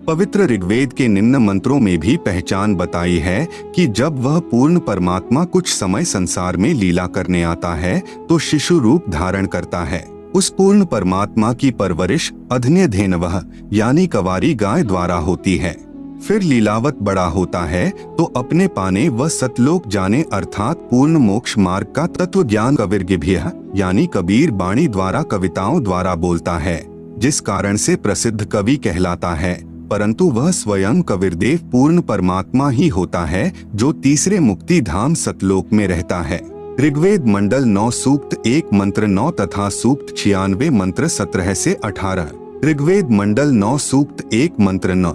पवित्र ऋग्वेद के निम्न मंत्रों में भी पहचान बताई है कि जब वह पूर्ण परमात्मा कुछ समय संसार में लीला करने आता है तो शिशु रूप धारण करता है। उस पूर्ण परमात्मा की परवरिश अधन्यधेनवः यानी कवारी गाय द्वारा होती है। फिर लीलावत बड़ा होता है तो अपने पाने व सतलोक जाने अर्थात पूर्ण मोक्ष मार्ग का तत्व ज्ञान कविर्गिभ्यः यानी कबीर बाणी द्वारा कविताओं द्वारा बोलता है, जिस कारण से प्रसिद्ध कवि कहलाता है। परंतु वह स्वयं कबीरदेव पूर्ण परमात्मा ही होता है जो तीसरे मुक्ति धाम सतलोक में रहता है। ऋग्वेद मंडल 9 सूक्त 1 मंत्र 9 तथा सूक्त 96 मंत्र 17 से 18। ऋग्वेद मंडल 9 सूक्त 1 मंत्र 9।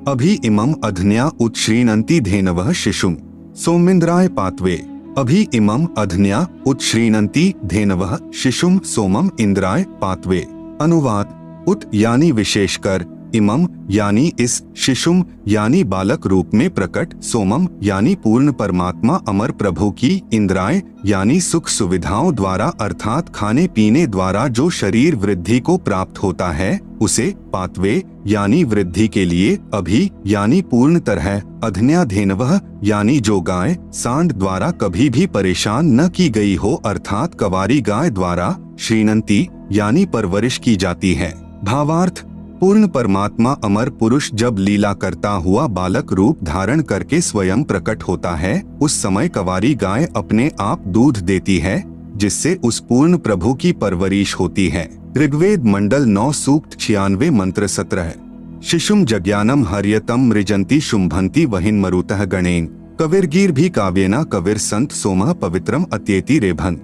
अभि इमं अधन्या उत्श्रीणन्ति धेनवः शिशुं सोमिन्द्राय पात्वे। अभि इमं अधन्या उत्श्रीणन्ति धेनवः शिशुं सोमम इंद्राय पात्वे। अनुवाद उत यानी विशेषकर, इमम यानी इस, शिशुम यानी बालक रूप में प्रकट, सोमम यानी पूर्ण परमात्मा अमर प्रभु की, इंद्राय यानी सुख सुविधाओं द्वारा अर्थात खाने पीने द्वारा जो शरीर वृद्धि को प्राप्त होता है उसे, पात्वे यानी वृद्धि के लिए, अभि यानी पूर्ण तरह, अधन्याधेनवः यानी जो गाय सांड द्वारा कभी भी परेशान न की गई हो अर्थात कवारी गाय द्वारा, श्रीणंती यानी परवरिश की जाती है। भावार्थ, पूर्ण परमात्मा अमर पुरुष जब लीला करता हुआ बालक रूप धारण करके स्वयं प्रकट होता है उस समय कवारी गाय अपने आप दूध देती है जिससे उस पूर्ण प्रभु की परवरिश होती है। ऋग्वेद मंडल 9 सूक्त 96 मंत्र 17। शिशुम जज्ञानम हर्यतम मृजंती शुंभंती वहिन मरुतः गणेन। कविर्गीर भी काव्येना कविर संत सोमः पवित्रम अत्येति रेभन।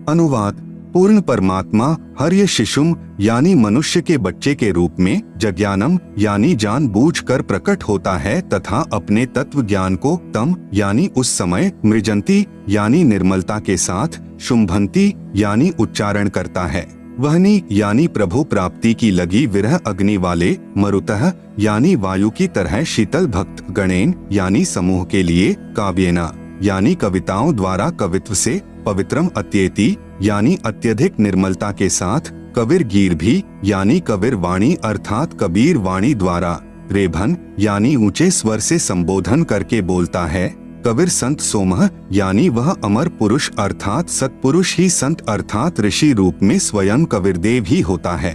अनुवाद: पूर्ण परमात्मा हर्य शिशुम यानी मनुष्य के बच्चे के रूप में जज्ञानम यानी जानबूझकर प्रकट होता है तथा अपने तत्व ज्ञान को तम यानी उस समय, मृजंती यानी निर्मलता के साथ, शुंभंती यानी उच्चारण करता है, वहनी यानी प्रभु प्राप्ति की लगी विरह अग्नि वाले, मरुतः यानी वायु की तरह शीतल भक्त गणेन यानी समूह के लिए, काव्येना यानी कविताओं द्वारा कवित्व से, पवित्रम अत्येति यानी अत्यधिक निर्मलता के साथ, कविर गीर भी यानी कविर वाणी अर्थात कबीर वाणी द्वारा, रेभन यानी ऊंचे स्वर से संबोधन करके बोलता है, कविर संत सोमः यानी वह अमर पुरुष अर्थात सत्पुरुष ही संत अर्थात ऋषि रूप में स्वयं कविरदेव ही होता है,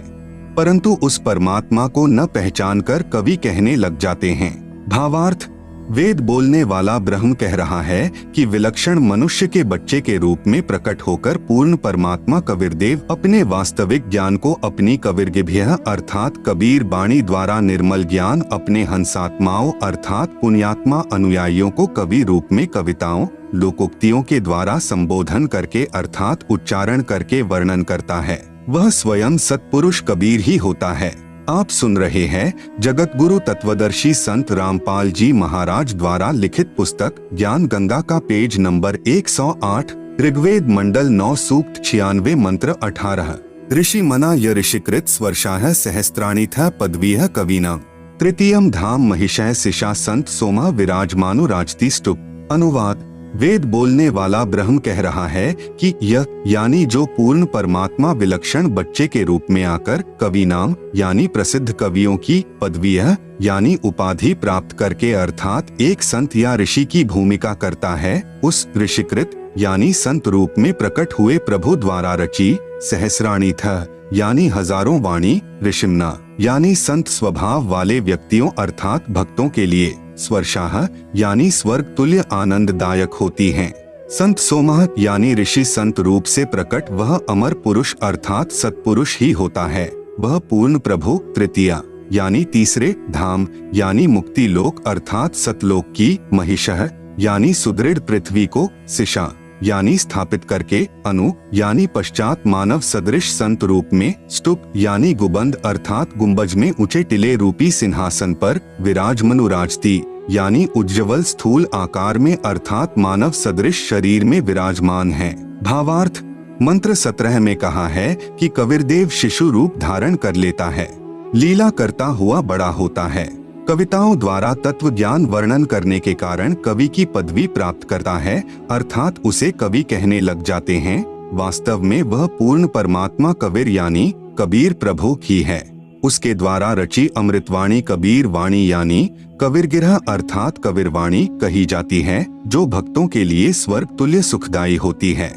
परंतु उस परमात्मा को न पहचानकर कवि कहने लग जाते हैं। भावार्थ: वेद बोलने वाला ब्रह्म कह रहा है कि विलक्षण मनुष्य के बच्चे के रूप में प्रकट होकर पूर्ण परमात्मा कबीरदेव अपने वास्तविक ज्ञान को अपनी कबीरगिभ्यः अर्थात कबीर बाणी द्वारा निर्मल ज्ञान अपने हंसात्माओं अर्थात पुण्यात्मा अनुयायियों को कवि रूप में कविताओं लोकोक्तियों के द्वारा संबोधन करके अर्थात उच्चारण करके वर्णन करता है। वह स्वयं सत्पुरुष कबीर ही होता है। आप सुन रहे हैं जगत गुरु तत्वदर्शी संत रामपाल जी महाराज द्वारा लिखित पुस्तक ज्ञान गंगा का पेज नंबर 108, ऋग्वेद मंडल 9 सूक्त 96 मंत्र 18। ऋषि मना य ऋषिकृत स्वर्षाः सहस्त्राणिथ पदवीः कवीना तृतीयम धाम महिषः सिषा संत सोमा विराजमानु राजती स्तुप। अनुवाद: वेद बोलने वाला ब्रह्म कह रहा है कि यह यानी जो पूर्ण परमात्मा विलक्षण बच्चे के रूप में आकर कवि नाम यानी प्रसिद्ध कवियों की पदवीयः यानी उपाधि प्राप्त करके अर्थात एक संत या ऋषि की भूमिका करता है, उस ऋषिकृत यानी संत रूप में प्रकट हुए प्रभु द्वारा रची सहस्राणीथ यानी हजारों वाणी, ऋषिम्ना यानी संत स्वभाव वाले व्यक्तियों अर्थात भक्तों के लिए, स्वर्षाः यानी स्वर्ग तुल्य आनंददायक होती हैं। संत सोमः यानी ऋषि संत रूप से प्रकट वह अमर पुरुष अर्थात सत्पुरुष ही होता है। वह पूर्ण प्रभु तृतीया यानी तीसरे, धाम यानी मुक्ति लोक अर्थात सतलोक की, महिषः यानी सुदृढ़ पृथ्वी को, सिषा यानी स्थापित करके, अनु यानी पश्चात मानव सदृश संत रूप में, स्तूप यानी गुबंद अर्थात गुंबज में ऊंचे टिले रूपी सिंहासन पर, विराजमनु राजती यानी उज्ज्वल स्थूल आकार में अर्थात मानव सदृश शरीर में विराजमान है। भावार्थ: मंत्र 17 में कहा है कि कबीरदेव शिशु रूप धारण कर लेता है, लीला करता हुआ बड़ा होता है, कविताओं द्वारा तत्व ज्ञान वर्णन करने के कारण कवि की पदवी प्राप्त करता है अर्थात उसे कवि कहने लग जाते हैं। वास्तव में वह पूर्ण परमात्मा कबीर यानी कबीर प्रभु ही है। उसके द्वारा रची अमृतवाणी कबीर वाणी यानी कबीरगिरह अर्थात कबीरवाणी कही जाती है, जो भक्तों के लिए स्वर्ग तुल्य सुखदायी होती है।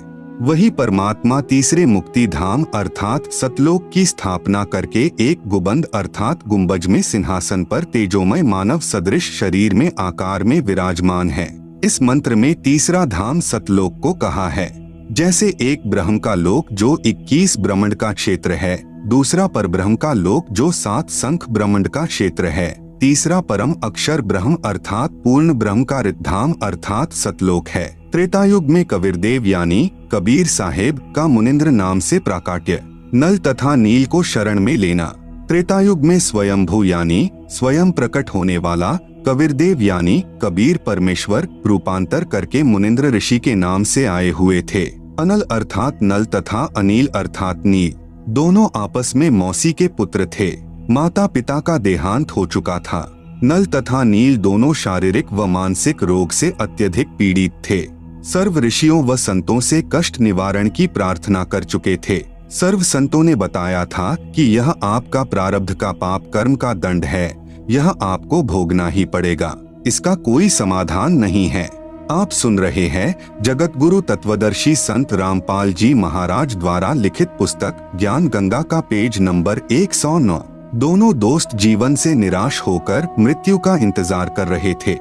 वही परमात्मा तीसरे मुक्ति धाम अर्थात सतलोक की स्थापना करके एक गुबंद अर्थात गुंबज में सिंहासन पर तेजोमय मानव सदृश शरीर में आकार में विराजमान है। इस मंत्र में तीसरा धाम सतलोक को कहा है। जैसे एक ब्रह्म का लोक जो 21 ब्रह्मांड का क्षेत्र है, दूसरा परब्रह्म का लोक जो 7 संख ब्रह्मांड का क्षेत्र है, तीसरा परम अक्षर ब्रह्म अर्थात पूर्ण ब्रह्म का रिद्धाम अर्थात सतलोक है। त्रेतायुग में कबीरदेव यानी कबीर साहेब का मुनिंद्र नाम से प्राकाट्य, नल तथा नील को शरण में लेना। त्रेतायुग में स्वयंभू यानी स्वयं प्रकट होने वाला कबीरदेव यानी कबीर परमेश्वर रूपांतर करके मुनिंद्र ऋषि के नाम से आए हुए थे। अनल अर्थात नल तथा अनिल अर्थात नील दोनों आपस में मौसी के पुत्र थे। माता पिता का देहांत हो चुका था। नल तथा नील दोनों शारीरिक व मानसिक रोग से अत्यधिक पीड़ित थे। सर्व ऋषियों व संतों से कष्ट निवारण की प्रार्थना कर चुके थे। सर्व संतों ने बताया था कि यह आपका प्रारब्ध का पाप कर्म का दंड है, यह आपको भोगना ही पड़ेगा, इसका कोई समाधान नहीं है। आप सुन रहे हैं जगत गुरु तत्वदर्शी संत रामपाल जी महाराज द्वारा लिखित पुस्तक ज्ञान गंगा का पेज नंबर 109। दोनों दोस्त जीवन से निराश होकर मृत्यु का इंतजार कर रहे थे।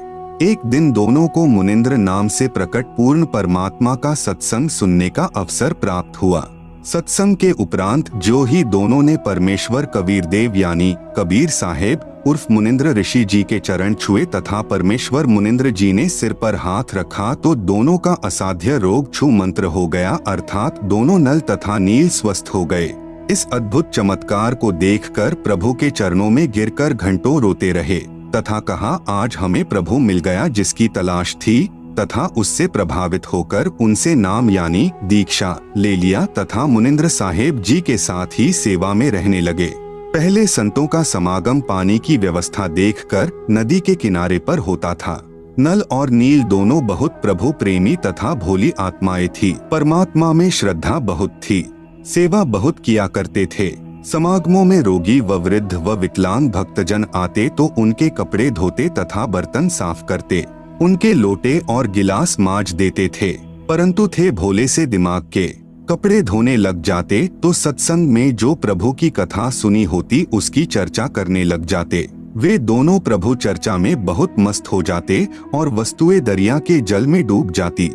एक दिन दोनों को मुनिंद्र नाम से प्रकट पूर्ण परमात्मा का सत्संग सुनने का अवसर प्राप्त हुआ। सत्संग के उपरांत जो ही दोनों ने परमेश्वर कबीरदेव यानी कबीर साहेब उर्फ मुनिंद्र ऋषि जी के चरण छुए तथा परमेश्वर मुनिंद्र जी ने सिर पर हाथ रखा तो दोनों का असाध्य रोग छू मंत्र हो गया, अर्थात दोनों नल तथा नील स्वस्थ हो गए। इस अद्भुत चमत्कार को देखकर प्रभु के चरणों में गिरकर घंटों रोते रहे तथा कहा, आज हमें प्रभु मिल गया जिसकी तलाश थी, तथा उससे प्रभावित होकर उनसे नाम यानी दीक्षा ले लिया तथा मुनिंद्र साहेब जी के साथ ही सेवा में रहने लगे। पहले संतों का समागम पानी की व्यवस्था देखकर नदी के किनारे पर होता था। नल और नील दोनों बहुत प्रभु प्रेमी तथा भोली आत्माएं थी। परमात्मा में श्रद्धा बहुत थी, सेवा बहुत किया करते थे। समागमों में रोगी व वृद्ध व विकलांग भक्तजन आते तो उनके कपड़े धोते तथा बर्तन साफ करते, उनके लोटे और गिलास मांज देते थे। परंतु थे भोले से दिमाग के, कपड़े धोने लग जाते तो सत्संग में जो प्रभु की कथा सुनी होती उसकी चर्चा करने लग जाते। वे दोनों प्रभु चर्चा में बहुत मस्त हो जाते और वस्तुएं दरिया के जल में डूब जाती,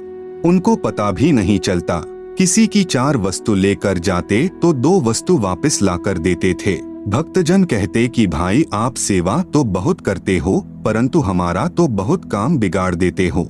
उनको पता भी नहीं चलता। किसी की 4 वस्तु लेकर जाते तो 2 वस्तु वापस लाकर देते थे। भक्तजन कहते कि भाई आप सेवा तो बहुत करते हो परंतु हमारा तो बहुत काम बिगाड़ देते हो।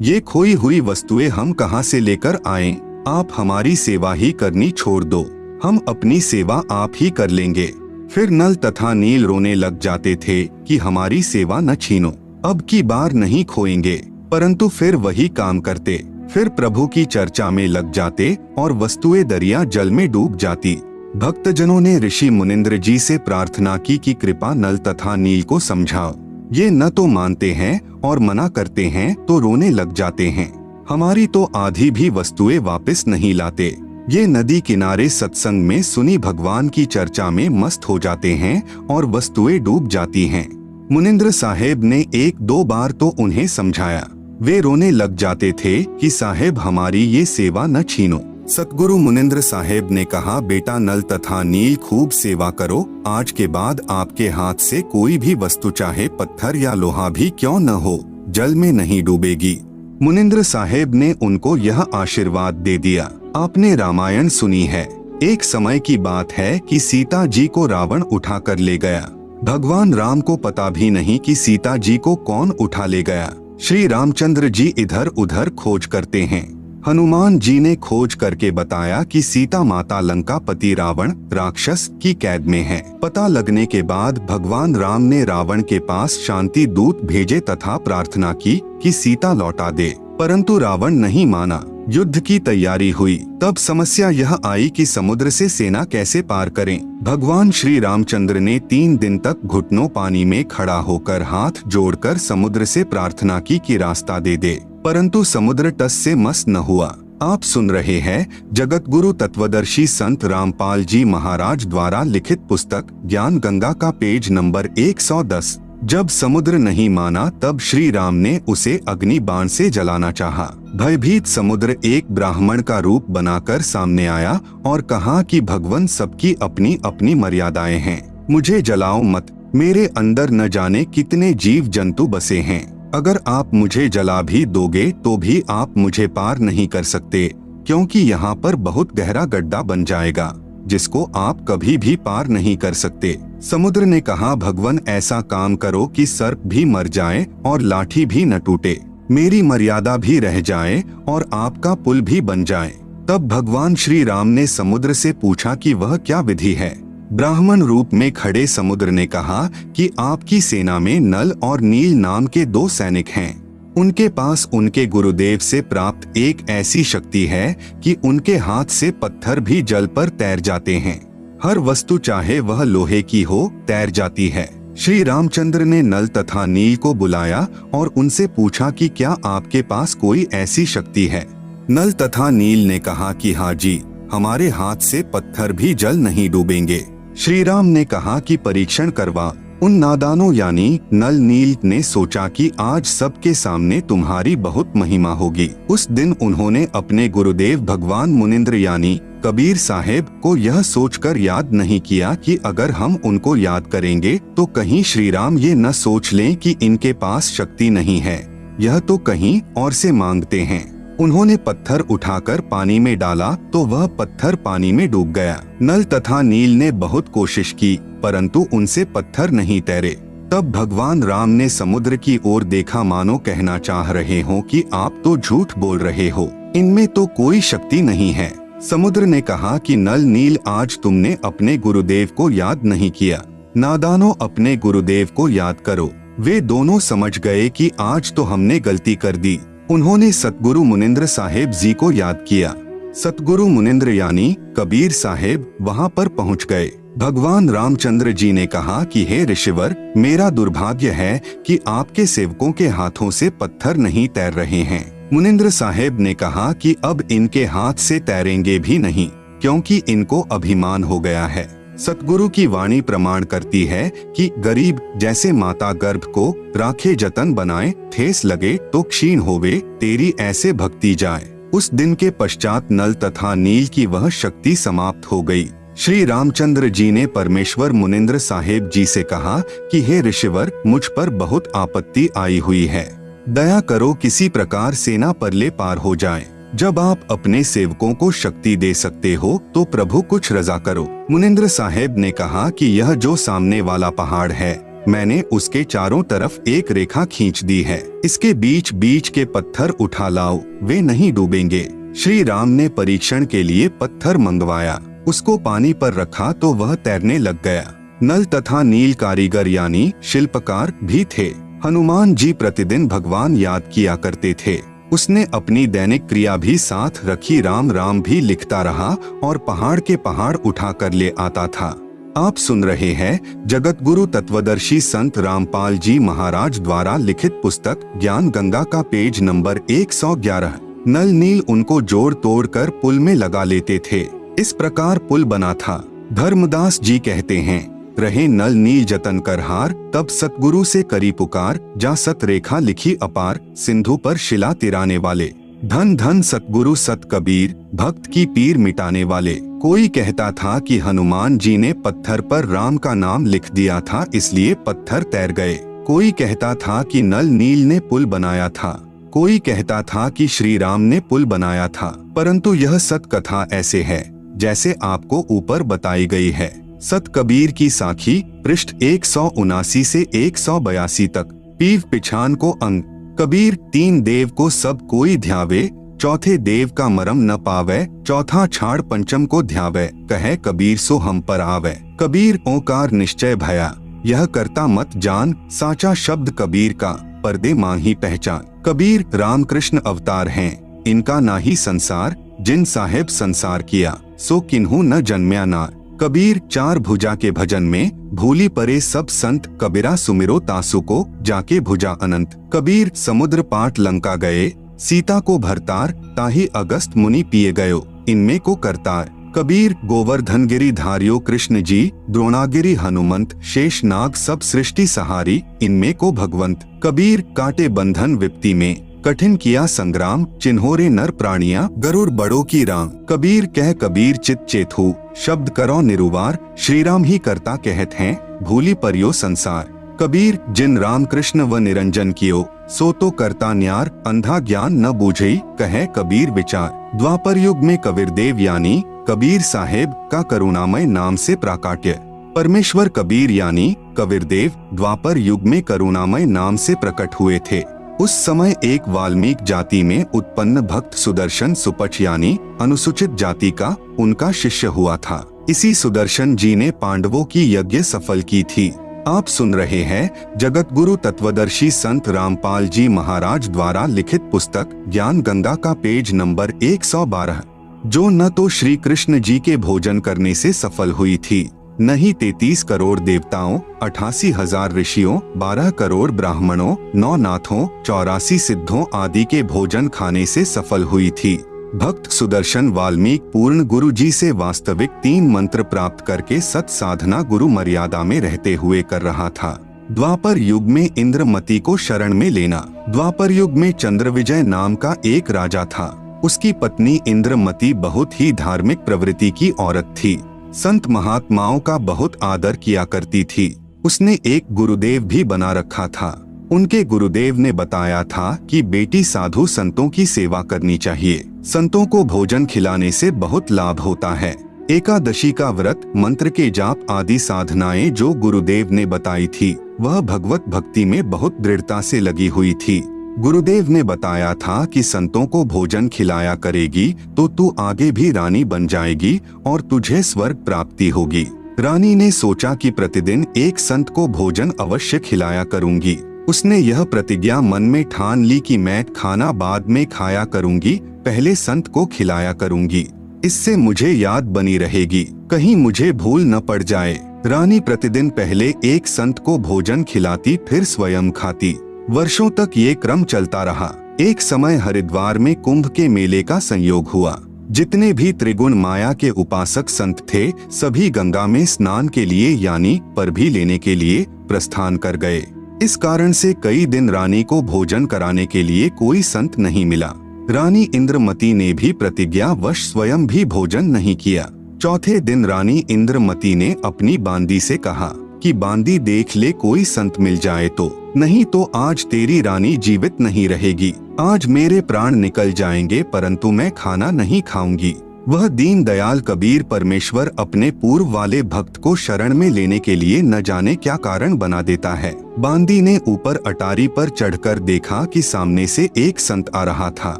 ये खोई हुई वस्तुएं हम कहाँ से लेकर आएं? आप हमारी सेवा ही करनी छोड़ दो, हम अपनी सेवा आप ही कर लेंगे। फिर नल तथा नील रोने लग जाते थे कि हमारी सेवा न छीनो, अब की बार नहीं खोएंगे। परंतु फिर वही काम करते, फिर प्रभु की चर्चा में लग जाते और वस्तुएं दरिया जल में डूब जाती। भक्तजनों ने ऋषि मुनिंद्र जी से प्रार्थना की कि कृपा नल तथा नील को समझाओ। ये न तो मानते हैं और मना करते हैं तो रोने लग जाते हैं। हमारी तो आधी भी वस्तुएं वापस नहीं लाते। ये नदी किनारे सत्संग में सुनी भगवान की चर्चा में मस्त हो जाते हैं और वस्तुएं डूब जाती हैं। मुनिंद्र साहेब ने 1-2 बार तो उन्हें समझाया। वे रोने लग जाते थे कि साहेब हमारी ये सेवा न छीनो। सतगुरु मुनिंद्र साहेब ने कहा, बेटा नल तथा नील खूब सेवा करो, आज के बाद आपके हाथ से कोई भी वस्तु चाहे पत्थर या लोहा भी क्यों न हो जल में नहीं डूबेगी। मुनिंद्र साहेब ने उनको यह आशीर्वाद दे दिया। आपने रामायण सुनी है। एक समय की बात है कि सीता जी को रावण उठा कर ले गया। भगवान राम को पता भी नहीं कि सीता जी को कौन उठा ले गया। श्री रामचंद्र जी इधर उधर खोज करते हैं। हनुमान जी ने खोज करके बताया कि सीता माता लंका पति रावण राक्षस की कैद में है। पता लगने के बाद भगवान राम ने रावण के पास शांति दूत भेजे तथा प्रार्थना की कि सीता लौटा दे, परंतु रावण नहीं माना। युद्ध की तैयारी हुई। तब समस्या यह आई कि समुद्र से सेना कैसे पार करें। भगवान श्री रामचंद्र ने 3 दिन तक घुटनों पानी में खड़ा होकर हाथ जोड़कर समुद्र से प्रार्थना की कि रास्ता दे दे, परंतु समुद्र टस से मस न हुआ। आप सुन रहे हैं जगत गुरु तत्वदर्शी संत रामपाल जी महाराज द्वारा लिखित पुस्तक ज्ञान गंगा का पेज नंबर 110। जब समुद्र नहीं माना तब श्री राम ने उसे अग्नि बाण से जलाना चाहा। भयभीत समुद्र एक ब्राह्मण का रूप बनाकर सामने आया और कहा कि भगवान सबकी अपनी अपनी मर्यादाएं हैं, मुझे जलाओ मत, मेरे अंदर न जाने कितने जीव जंतु बसे हैं। अगर आप मुझे जला भी दोगे तो भी आप मुझे पार नहीं कर सकते, क्योंकि यहाँ पर बहुत गहरा गड्ढा बन जाएगा जिसको आप कभी भी पार नहीं कर सकते। समुद्र ने कहा, भगवान ऐसा काम करो कि सर्प भी मर जाए और लाठी भी न टूटे, मेरी मर्यादा भी रह जाए और आपका पुल भी बन जाए। तब भगवान श्री राम ने समुद्र से पूछा कि वह क्या विधि है। ब्राह्मण रूप में खड़े समुद्र ने कहा कि आपकी सेना में नल और नील नाम के 2 सैनिक हैं। उनके पास उनके गुरुदेव से प्राप्त एक ऐसी शक्ति है कि उनके हाथ से पत्थर भी जल पर तैर जाते हैं। हर वस्तु चाहे वह लोहे की हो तैर जाती है। श्री रामचंद्र ने नल तथा नील को बुलाया और उनसे पूछा कि क्या आपके पास कोई ऐसी शक्ति है। नल तथा नील ने कहा कि हाँ जी, हमारे हाथ से पत्थर भी जल नहीं डूबेंगे। श्री राम ने कहा कि परीक्षण करवा। उन नादानों यानी नल नील ने सोचा कि आज सबके सामने तुम्हारी बहुत महिमा होगी। उस दिन उन्होंने अपने गुरुदेव भगवान मुनिंद्र यानी कबीर साहेब को यह सोचकर याद नहीं किया कि अगर हम उनको याद करेंगे तो कहीं श्री राम ये न सोच लें कि इनके पास शक्ति नहीं है, यह तो कहीं और से मांगते हैं। उन्होंने पत्थर उठाकर पानी में डाला तो वह पत्थर पानी में डूब गया। नल तथा नील ने बहुत कोशिश की परंतु उनसे पत्थर नहीं तैरे। तब भगवान राम ने समुद्र की ओर देखा, मानो कहना चाह रहे हो कि आप तो झूठ बोल रहे हो, इनमें तो कोई शक्ति नहीं है। समुद्र ने कहा कि नल नील, आज तुमने अपने गुरुदेव को याद नहीं किया। नादानों, अपने गुरुदेव को याद करो। वे दोनों समझ गए कि आज तो हमने गलती कर दी। उन्होंने सतगुरु मुनिंद्र साहेब जी को याद किया। सतगुरु मुनिंद्र यानी कबीर साहेब वहां पर पहुंच गए। भगवान रामचंद्र जी ने कहा कि हे ऋषिवर, मेरा दुर्भाग्य है कि आपके सेवकों के हाथों से पत्थर नहीं तैर रहे हैं। मुनिंद्र साहेब ने कहा कि अब इनके हाथ से तैरेंगे भी नहीं, क्योंकि इनको अभिमान हो गया है। सतगुरु की वाणी प्रमाण करती है कि गरीब जैसे माता गर्भ को राखे जतन बनाए, ठेस लगे तो क्षीण होवे, तेरी ऐसे भक्ति जाए। उस दिन के पश्चात नल तथा नील की वह शक्ति समाप्त हो गई। श्री रामचंद्र जी ने परमेश्वर मुनिंद्र साहेब जी से कहा कि हे ऋषिवर, मुझ पर बहुत आपत्ति आई हुई है, दया करो, किसी प्रकार सेना परले पार हो जाए। जब आप अपने सेवकों को शक्ति दे सकते हो तो प्रभु कुछ रजा करो। मुनिंद्र साहेब ने कहा कि यह जो सामने वाला पहाड़ है, मैंने उसके चारों तरफ एक रेखा खींच दी है, इसके बीच बीच के पत्थर उठा लाओ, वे नहीं डूबेंगे। श्री राम ने परीक्षण के लिए पत्थर मंगवाया, उसको पानी पर रखा तो वह तैरने लग गया। नल तथा नील कारीगर यानी शिल्पकार भी थे। हनुमान जी प्रतिदिन भगवान याद किया करते थे। उसने अपनी दैनिक क्रिया भी साथ रखी। राम राम भी लिखता रहा और पहाड़ के पहाड़ उठा कर ले आता था। आप सुन रहे हैं जगत गुरु तत्वदर्शी संत रामपाल जी महाराज द्वारा लिखित पुस्तक ज्ञान गंगा का पेज नंबर 111। नल नील उनको जोड़ तोड़ कर पुल में लगा लेते थे। इस प्रकार पुल बना था। धर्मदास जी कहते हैं, रहे नल नील जतन कर हार, तब सतगुरु से करी पुकार, जा सत रेखा लिखी अपार, सिंधु पर शिला तिराने वाले। धन धन सतगुरु सत कबीर, भक्त की पीर मिटाने वाले। कोई कहता था कि हनुमान जी ने पत्थर पर राम का नाम लिख दिया था, इसलिए पत्थर तैर गए। कोई कहता था कि नल नील ने पुल बनाया था। कोई कहता था कि श्री राम ने पुल बनाया था, परंतु यह सत कथा ऐसे है जैसे आपको ऊपर बताई गई है। सत कबीर की साखी, पृष्ठ 179 से 182 तक। पीव पिछान को अंग, कबीर तीन देव को सब कोई ध्यावे, चौथे देव का मरम न पावे, चौथा छाड़ पंचम को ध्यावे, कहे कबीर सो हम पर आवे। कबीर ओंकार निश्चय भया, यह करता मत जान, साचा शब्द कबीर का, पर्दे माही पहचान। कबीर रामकृष्ण अवतार हैं, इनका ना ही संसार, जिन साहेब संसार किया, सो किन्हू न जन्म्या नार। कबीर चार भुजा के भजन में, भूली परे सब संत, कबीरा सुमिरो तासु को, जाके भुजा अनंत। कबीर समुद्र पाट लंका गए, सीता को भरतार, ताही अगस्त मुनि पिए गयो, इनमें को करतार। कबीर गोवर्धन गिरी धारियो कृष्ण जी, द्रोणागिरी हनुमंत, शेष नाग सब सृष्टि सहारी, इनमें को भगवंत। कबीर काटे बंधन विपत्ति में, कठिन किया संग्राम, चिन्होरे नर प्राणिया, गरुड़ बड़ों की राम। कबीर कह कबीर चित चेतु, शब्द करो निरुवार, श्री राम ही करता कहत हैं, भूली परियो संसार। कबीर जिन राम कृष्ण व निरंजन कियो, सो तो करता न्यार, अंधा ज्ञान न बूझई, कहे कबीर विचार। द्वापर युग में कबीर देव यानी कबीर साहेब का करुणामय नाम से प्राकाट्य। परमेश्वर कबीर यानी कबीर देव द्वापर युग में करुणामय नाम से प्रकट हुए थे। उस समय एक वाल्मीकि जाति में उत्पन्न भक्त सुदर्शन सुपच यानी अनुसूचित जाति का उनका शिष्य हुआ था। इसी सुदर्शन जी ने पांडवों की यज्ञ सफल की थी। आप सुन रहे हैं जगत गुरु तत्वदर्शी संत रामपाल जी महाराज द्वारा लिखित पुस्तक ज्ञान गंगा का पेज नंबर 112, जो न तो श्री कृष्ण जी के भोजन करने से सफल हुई थी, न ही 33 करोड़ देवताओं, 88,000 ऋषियों, 12 करोड़ ब्राह्मणों, 9 नाथों, 84 सिद्धों आदि के भोजन खाने से सफल हुई थी। भक्त सुदर्शन वाल्मीकि पूर्ण गुरु जी से वास्तविक 3 मंत्र प्राप्त करके सत साधना गुरु मर्यादा में रहते हुए कर रहा था। द्वापर युग में इंद्रमती को शरण में लेना। द्वापर युग में चंद्रविजय नाम का एक राजा था। उसकी पत्नी इंद्रमती बहुत ही धार्मिक प्रवृत्ति की औरत थी। संत महात्माओं का बहुत आदर किया करती थी। उसने एक गुरुदेव भी बना रखा था। उनके गुरुदेव ने बताया था कि बेटी साधु संतों की सेवा करनी चाहिए। संतों को भोजन खिलाने से बहुत लाभ होता है। एकादशी का व्रत, मंत्र के जाप आदि साधनाएं जो गुरुदेव ने बताई थी, वह भगवत भक्ति में बहुत दृढ़ता से लगी हुई थी। गुरुदेव ने बताया था कि संतों को भोजन खिलाया करेगी तो तू आगे भी रानी बन जाएगी और तुझे स्वर्ग प्राप्ति होगी। रानी ने सोचा कि प्रतिदिन एक संत को भोजन अवश्य खिलाया करूंगी। उसने यह प्रतिज्ञा मन में ठान ली कि मैं खाना बाद में खाया करूंगी, पहले संत को खिलाया करूंगी। इससे मुझे याद बनी रहेगी, कहीं मुझे भूल न पड़ जाए। रानी प्रतिदिन पहले एक संत को भोजन खिलाती, फिर स्वयं खाती। वर्षों तक ये क्रम चलता रहा। एक समय हरिद्वार में कुंभ के मेले का संयोग हुआ। जितने भी त्रिगुण माया के उपासक संत थे, सभी गंगा में स्नान के लिए यानी परभी लेने के लिए प्रस्थान कर गए। इस कारण से कई दिन रानी को भोजन कराने के लिए कोई संत नहीं मिला। रानी इंद्रमती ने भी प्रतिज्ञावश स्वयं भी भोजन नहीं किया। चौथे दिन रानी इंद्रमती ने अपनी बांदी से कहा कि बांदी देख ले, कोई संत मिल जाए तो, नहीं तो आज तेरी रानी जीवित नहीं रहेगी। आज मेरे प्राण निकल जाएंगे परंतु मैं खाना नहीं खाऊंगी। वह दीन दयाल कबीर परमेश्वर अपने पूर्व वाले भक्त को शरण में लेने के लिए न जाने क्या कारण बना देता है। बांदी ने ऊपर अटारी पर चढ़कर देखा कि सामने से एक संत आ रहा था।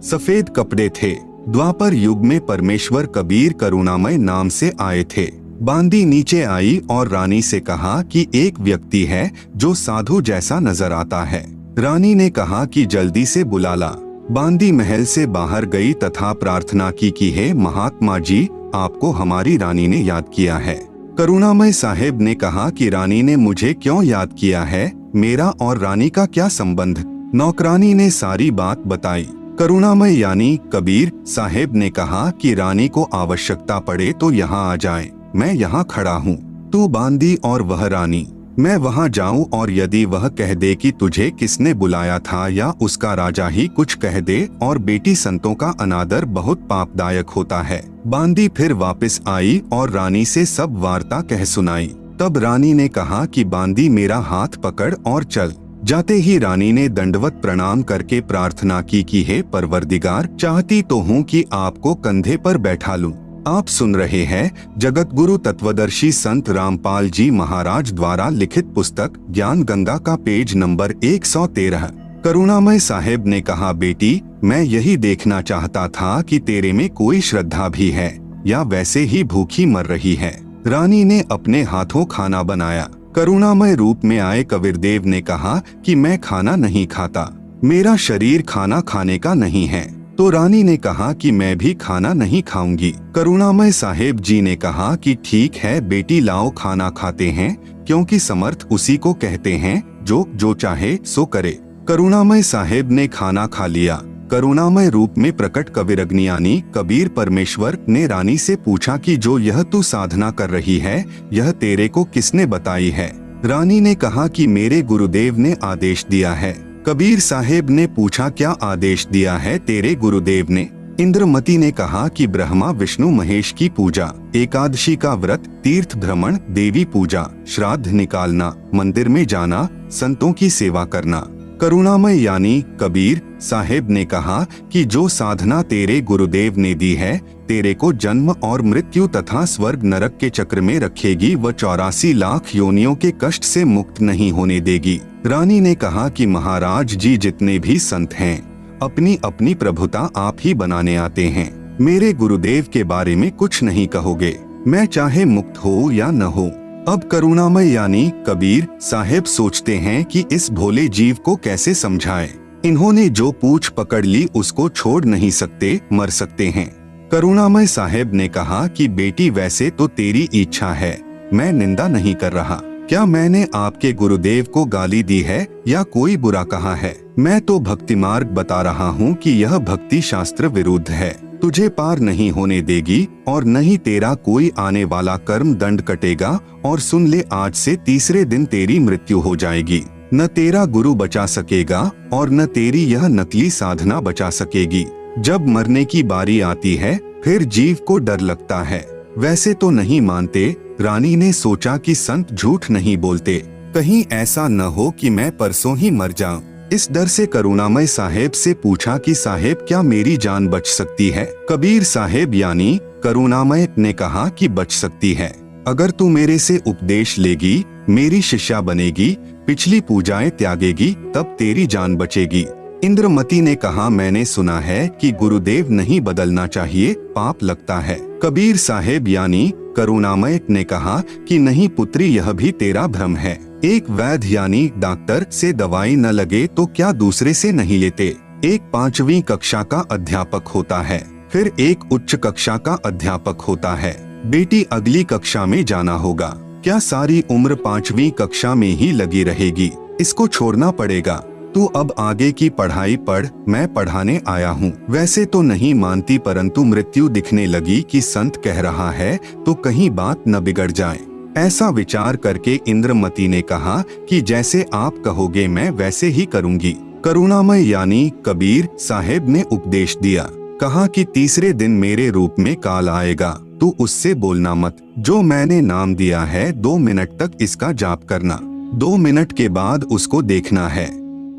सफेद कपड़े थे। द्वापर युग में परमेश्वर कबीर करुणामय नाम से आए थे। बांदी नीचे आई और रानी से कहा कि एक व्यक्ति है जो साधु जैसा नजर आता है। रानी ने कहा कि जल्दी से बुला ला। बांदी महल से बाहर गई तथा प्रार्थना की कि हे महात्मा जी, आपको हमारी रानी ने याद किया है। करुणामय साहेब ने कहा कि रानी ने मुझे क्यों याद किया है, मेरा और रानी का क्या संबंध। नौकरानी ने सारी बात बताई। करुणामय यानी कबीर साहेब ने कहा कि रानी को आवश्यकता पड़े तो यहाँ आ जाए, मैं यहाँ खड़ा हूँ। तू बांदी और वह रानी, मैं वहाँ जाऊँ और यदि वह कह दे कि तुझे किसने बुलाया था या उसका राजा ही कुछ कह दे और बेटी संतों का अनादर बहुत पापदायक होता है। बांदी फिर वापस आई और रानी से सब वार्ता कह सुनाई। तब रानी ने कहा कि बांदी मेरा हाथ पकड़ और चल। जाते ही रानी ने दंडवत प्रणाम करके प्रार्थना की कि हे परवरदिगार, चाहती तो हूँ कि आपको कंधे पर बैठा लूं। आप सुन रहे हैं जगत गुरु तत्वदर्शी संत रामपाल जी महाराज द्वारा लिखित पुस्तक ज्ञान गंगा का पेज नंबर 113। करुणामय साहेब ने कहा, बेटी मैं यही देखना चाहता था कि तेरे में कोई श्रद्धा भी है या वैसे ही भूखी मर रही है। रानी ने अपने हाथों खाना बनाया। करुणामय रूप में आए कबीरदेव ने कहा कि मैं खाना नहीं खाता, मेरा शरीर खाना खाने का नहीं है। तो रानी ने कहा कि मैं भी खाना नहीं खाऊंगी। करुणामय साहेब जी ने कहा कि ठीक है बेटी, लाओ खाना खाते हैं, क्योंकि समर्थ उसी को कहते हैं जो चाहे सो करे। करुणामय साहेब ने खाना खा लिया। करुणामय रूप में प्रकट कविरग्नियानी कबीर परमेश्वर ने रानी से पूछा कि जो यह तू साधना कर रही है, यह तेरे को किसने बताई है। रानी ने कहा कि मेरे गुरुदेव ने आदेश दिया है। कबीर साहेब ने पूछा, क्या आदेश दिया है तेरे गुरुदेव ने। इंद्रमती ने कहा कि ब्रह्मा विष्णु महेश की पूजा, एकादशी का व्रत, तीर्थ भ्रमण, देवी पूजा, श्राद्ध निकालना, मंदिर में जाना, संतों की सेवा करना। करुणामय यानी कबीर साहेब ने कहा कि जो साधना तेरे गुरुदेव ने दी है, तेरे को जन्म और मृत्यु तथा स्वर्ग नरक के चक्र में रखेगी व 84 लाख योनियों के कष्ट से मुक्त नहीं होने देगी। रानी ने कहा कि महाराज जी, जितने भी संत हैं अपनी अपनी प्रभुता आप ही बनाने आते हैं। मेरे गुरुदेव के बारे में कुछ नहीं कहोगे, मैं चाहे मुक्त हो या न हो। अब करुणामय यानी कबीर साहेब सोचते हैं कि इस भोले जीव को कैसे समझाएं। इन्होंने जो पूछ पकड़ ली उसको छोड़ नहीं सकते, मर सकते हैं। करुणामय साहेब ने कहा कि बेटी वैसे तो तेरी इच्छा है, मैं निंदा नहीं कर रहा। क्या मैंने आपके गुरुदेव को गाली दी है या कोई बुरा कहा है? मैं तो भक्ति मार्ग बता रहा हूँ कि यह भक्ति शास्त्र विरुद्ध है, तुझे पार नहीं होने देगी और न ही तेरा कोई आने वाला कर्म दंड कटेगा। और सुन ले, आज से तीसरे दिन तेरी मृत्यु हो जाएगी। न तेरा गुरु बचा सकेगा और न तेरी यह नकली साधना बचा सकेगी। जब मरने की बारी आती है फिर जीव को डर लगता है। वैसे तो नहीं मानते। रानी ने सोचा कि संत झूठ नहीं बोलते, कहीं ऐसा न हो कि मैं परसों ही मर जाऊं। इस डर से करुणामय साहेब से पूछा कि साहेब क्या मेरी जान बच सकती है? कबीर साहेब यानी करुणामय ने कहा कि बच सकती है। अगर तू मेरे से उपदेश लेगी, मेरी शिष्या बनेगी, पिछली पूजाएं त्यागेगी, तब तेरी जान बचेगी। इंद्रमती ने कहा, मैंने सुना है कि गुरुदेव नहीं बदलना चाहिए, पाप लगता है। कबीर साहेब यानी करुणामय ने कहा कि नहीं पुत्री, यह भी तेरा भ्रम है। एक वैद्य यानी डॉक्टर से दवाई न लगे तो क्या दूसरे से नहीं लेते। एक 5वीं कक्षा का अध्यापक होता है, फिर एक उच्च कक्षा का अध्यापक होता है। बेटी अगली कक्षा में जाना होगा, क्या सारी उम्र 5वीं कक्षा में ही लगी रहेगी? इसको छोड़ना पड़ेगा। तू अब आगे की पढ़ाई पढ़, मैं पढ़ाने आया हूँ। वैसे तो नहीं मानती, परंतु मृत्यु दिखने लगी कि संत कह रहा है तो कहीं बात न बिगड़ जाए। ऐसा विचार करके इंद्रमती ने कहा कि जैसे आप कहोगे मैं वैसे ही करूँगी। करुणामय यानी कबीर साहेब ने उपदेश दिया, कहा कि तीसरे दिन मेरे रूप में काल आएगा, तू उससे बोलना मत। जो मैंने नाम दिया है 2 मिनट तक इसका जाप करना, 2 मिनट के बाद उसको देखना है।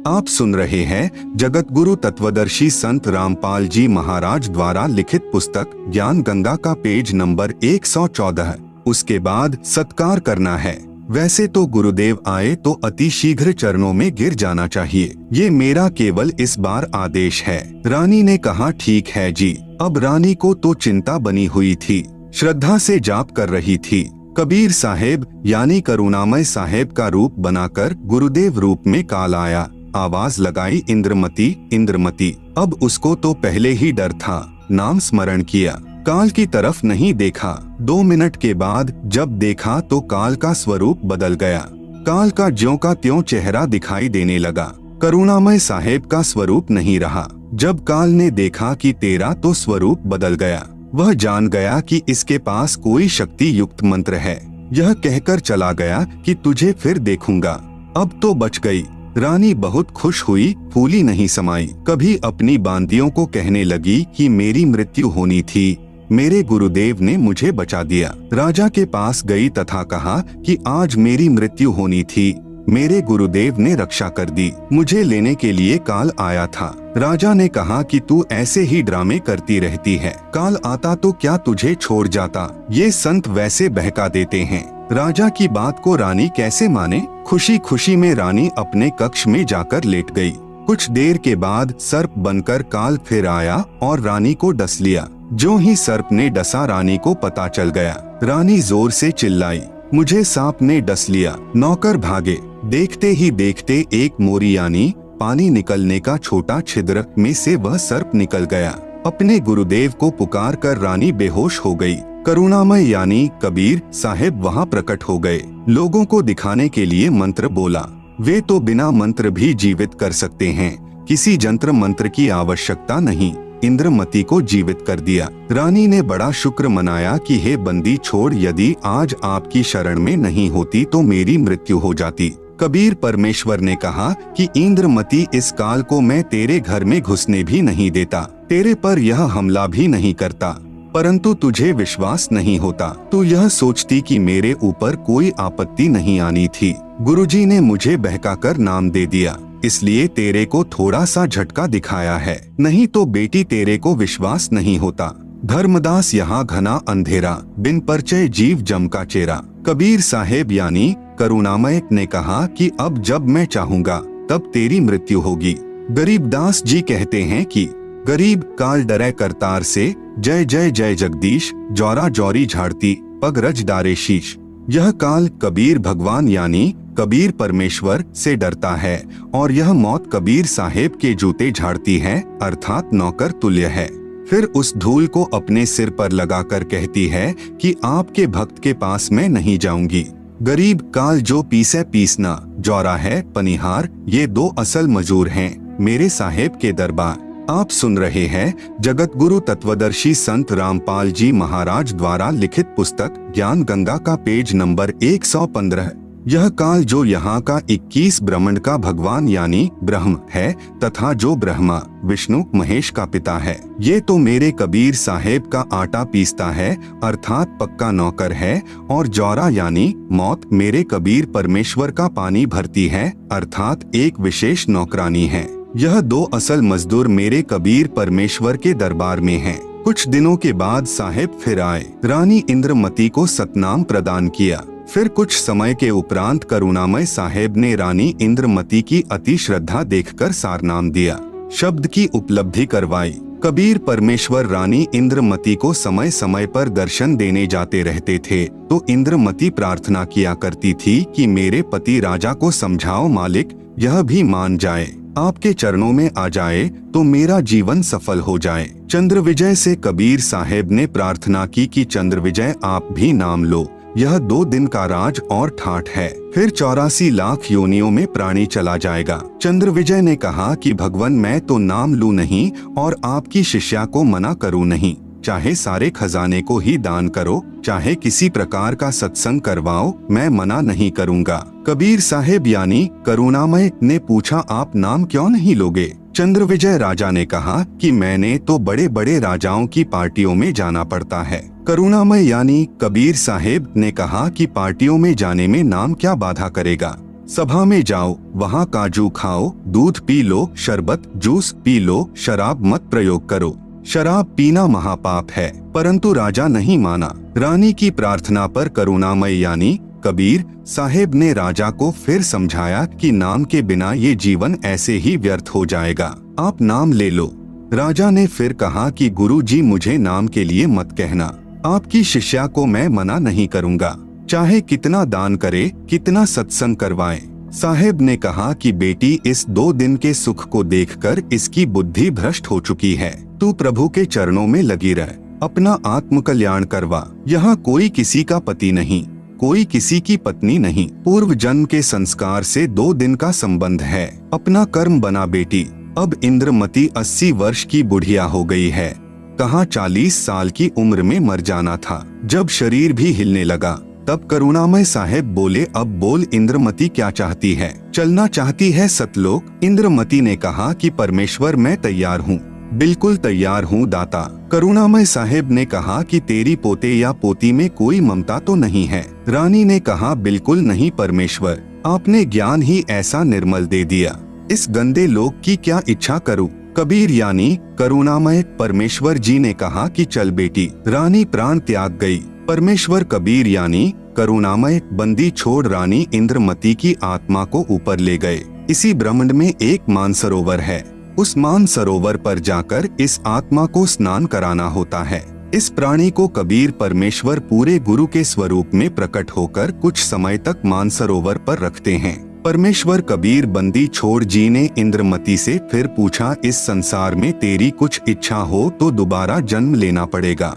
आप सुन रहे हैं जगत गुरु तत्वदर्शी संत रामपाल जी महाराज द्वारा लिखित पुस्तक ज्ञान गंगा का पेज नंबर 114। उसके बाद सत्कार करना है। वैसे तो गुरुदेव आए तो अति शीघ्र चरणों में गिर जाना चाहिए, ये मेरा केवल इस बार आदेश है। रानी ने कहा, ठीक है जी। अब रानी को तो चिंता बनी हुई थी, श्रद्धा से जाप कर रही थी। कबीर साहेब यानी करुणामय साहेब का रूप बनाकर गुरुदेव रूप में काल आया। आवाज लगाई, इंद्रमती इंद्रमती। अब उसको तो पहले ही डर था, नाम स्मरण किया, काल की तरफ नहीं देखा। 2 मिनट के बाद जब देखा तो काल का स्वरूप बदल गया। काल का ज्यों का त्यों चेहरा दिखाई देने लगा, करुणामय साहेब का स्वरूप नहीं रहा। जब काल ने देखा कि तेरा तो स्वरूप बदल गया, वह जान गया कि इसके पास कोई शक्ति युक्त मंत्र है। यह कहकर चला गया कि तुझे फिर देखूंगा, अब तो बच गई। रानी बहुत खुश हुई, फूली नहीं समाई। कभी अपनी बांदियों को कहने लगी कि मेरी मृत्यु होनी थी, मेरे गुरुदेव ने मुझे बचा दिया। राजा के पास गई तथा कहा कि आज मेरी मृत्यु होनी थी, मेरे गुरुदेव ने रक्षा कर दी, मुझे लेने के लिए काल आया था। राजा ने कहा कि तू ऐसे ही ड्रामे करती रहती है, काल आता तो क्या तुझे छोड़ जाता? ये संत वैसे बहका देते हैं। राजा की बात को रानी कैसे माने? खुशी खुशी में रानी अपने कक्ष में जाकर लेट गई। कुछ देर के बाद सर्प बनकर काल फिर आया और रानी को डस लिया। जो ही सर्प ने डसा रानी को पता चल गया। रानी जोर से चिल्लाई, मुझे सांप ने डस लिया। नौकर भागे। देखते ही देखते एक मोरी यानी पानी निकलने का छोटा छिद्र में से वह सर्प निकल गया। अपने गुरुदेव को पुकार कर रानी बेहोश हो गई। करुणामय यानी कबीर साहेब वहाँ प्रकट हो गए। लोगों को दिखाने के लिए मंत्र बोला। वे तो बिना मंत्र भी जीवित कर सकते हैं, किसी जंत्र मंत्र की आवश्यकता नहीं। इंद्रमती को जीवित कर दिया। रानी ने बड़ा शुक्र मनाया कि हे बंदी छोड़, यदि आज आपकी शरण में नहीं होती तो मेरी मृत्यु हो जाती। कबीर परमेश्वर ने कहा कि इंद्रमती, इस काल को मैं तेरे घर में घुसने भी नहीं देता, तेरे पर यह हमला भी नहीं करता, परंतु तुझे विश्वास नहीं होता। तू यह सोचती कि मेरे ऊपर कोई आपत्ति नहीं आनी थी। गुरुजी ने मुझे बहकाकर नाम दे दिया, इसलिए तेरे को थोड़ा सा झटका दिखाया है, नहीं तो बेटी तेरे को विश्वास नहीं होता। धर्मदास यहाँ घना अंधेरा, बिन परिचय जीव जम का चेहरा। कबीर साहेब यानी करुणामय ने कहा कि अब जब मैं चाहूँगा तब तेरी मृत्यु होगी। गरीबदास जी कहते हैं कि गरीब काल डरे करतार से, जय जय जय जगदीश, जौरा जौरी झाड़ती पग रज डारे शीश। यह काल कबीर भगवान यानी कबीर परमेश्वर से डरता है और यह मौत कबीर साहेब के जूते झाड़ती है, अर्थात नौकर तुल्य है। फिर उस धूल को अपने सिर पर लगाकर कहती है कि आपके भक्त के पास मैं नहीं जाऊंगी। गरीब काल जो पीसे पीसना, जौरा है पनिहार, ये 2 असल मजूर हैं मेरे साहेब के दरबार। आप सुन रहे हैं जगत गुरु तत्वदर्शी संत रामपाल जी महाराज द्वारा लिखित पुस्तक ज्ञान गंगा का पेज नंबर 115। यह काल जो यहाँ का 21 ब्रह्मांड का भगवान यानी ब्रह्म है तथा जो ब्रह्मा विष्णु महेश का पिता है, ये तो मेरे कबीर साहेब का आटा पीसता है अर्थात पक्का नौकर है, और जौरा यानी मौत मेरे कबीर परमेश्वर का पानी भरती है अर्थात एक विशेष नौकरानी है। यह 2 असल मजदूर मेरे कबीर परमेश्वर के दरबार में हैं। कुछ दिनों के बाद साहेब फिर आए, रानी इंद्रमती को सतनाम प्रदान किया। फिर कुछ समय के उपरांत करुणामय साहेब ने रानी इंद्रमती की अति श्रद्धा देखकर सारनाम दिया, शब्द की उपलब्धि करवाई। कबीर परमेश्वर रानी इंद्रमती को समय समय पर दर्शन देने जाते रहते थे, तो इंद्रमती प्रार्थना किया करती थी कि मेरे पति राजा को समझाओ मालिक, यह भी मान जाए, आपके चरणों में आ जाए तो मेरा जीवन सफल हो जाए। चंद्रविजय से कबीर साहेब ने प्रार्थना की कि चंद्रविजय आप भी नाम लो, यह 2 दिन का राज और ठाठ है, फिर 84 लाख योनियों में प्राणी चला जाएगा। चंद्रविजय ने कहा कि भगवान मैं तो नाम लूं नहीं और आपकी शिष्या को मना करूं नहीं, चाहे सारे खजाने को ही दान करो, चाहे किसी प्रकार का सत्संग करवाओ, मैं मना नहीं करूंगा। कबीर साहेब यानी करुणामय ने पूछा आप नाम क्यों नहीं लोगे? चंद्रविजय राजा ने कहा कि मैंने तो बड़े बड़े राजाओं की पार्टियों में जाना पड़ता है। करुणामय यानी कबीर साहेब ने कहा कि पार्टियों में जाने में नाम क्या बाधा करेगा, सभा में जाओ, वहाँ काजू खाओ, दूध पी लो, शरबत जूस पी लो, शराब मत प्रयोग करो, शराब पीना महापाप है। परंतु राजा नहीं माना। रानी की प्रार्थना पर करुणामय यानी कबीर साहेब ने राजा को फिर समझाया कि नाम के बिना ये जीवन ऐसे ही व्यर्थ हो जाएगा, आप नाम ले लो। राजा ने फिर कहा कि गुरुजी मुझे नाम के लिए मत कहना, आपकी शिष्या को मैं मना नहीं करूंगा, चाहे कितना दान करे, कितना सत्संग करवाए। साहेब ने कहा कि बेटी इस 2 दिन के सुख को देखकर इसकी बुद्धि भ्रष्ट हो चुकी है, तू प्रभु के चरणों में लगी रह, अपना आत्म कल्याण करवा। यहाँ कोई किसी का पति नहीं, कोई किसी की पत्नी नहीं, पूर्व जन्म के संस्कार से 2 दिन का संबंध है, अपना कर्म बना बेटी। अब इंद्रमती 80 वर्ष की बुढ़िया हो गई है, कहाँ 40 साल की उम्र में मर जाना था। जब शरीर भी हिलने लगा तब करुणामय साहेब बोले अब बोल इंद्रमती क्या चाहती है, चलना चाहती है सतलोक? इंद्रमती ने कहा कि परमेश्वर मैं तैयार हूँ, बिल्कुल तैयार हूँ दाता। करुणामय साहेब ने कहा कि तेरी पोते या पोती में कोई ममता तो नहीं है? रानी ने कहा बिल्कुल नहीं परमेश्वर, आपने ज्ञान ही ऐसा निर्मल दे दिया, इस गंदे लोक की क्या इच्छा करूँ? कबीर यानी करुणामय परमेश्वर जी ने कहा कि चल बेटी। रानी प्राण त्याग गई। परमेश्वर कबीर यानी करुणामय बंदी छोड़ रानी इंद्रमती की आत्मा को ऊपर ले गए। इसी ब्रह्मांड में एक मानसरोवर है, उस मानसरोवर पर जाकर इस आत्मा को स्नान कराना होता है। इस प्राणी को कबीर परमेश्वर पूरे गुरु के स्वरूप में प्रकट होकर कुछ समय तक मानसरोवर पर रखते हैं। परमेश्वर कबीर बंदी छोड़ जी ने इंद्रमती से फिर पूछा इस संसार में तेरी कुछ इच्छा हो तो दोबारा जन्म लेना पड़ेगा।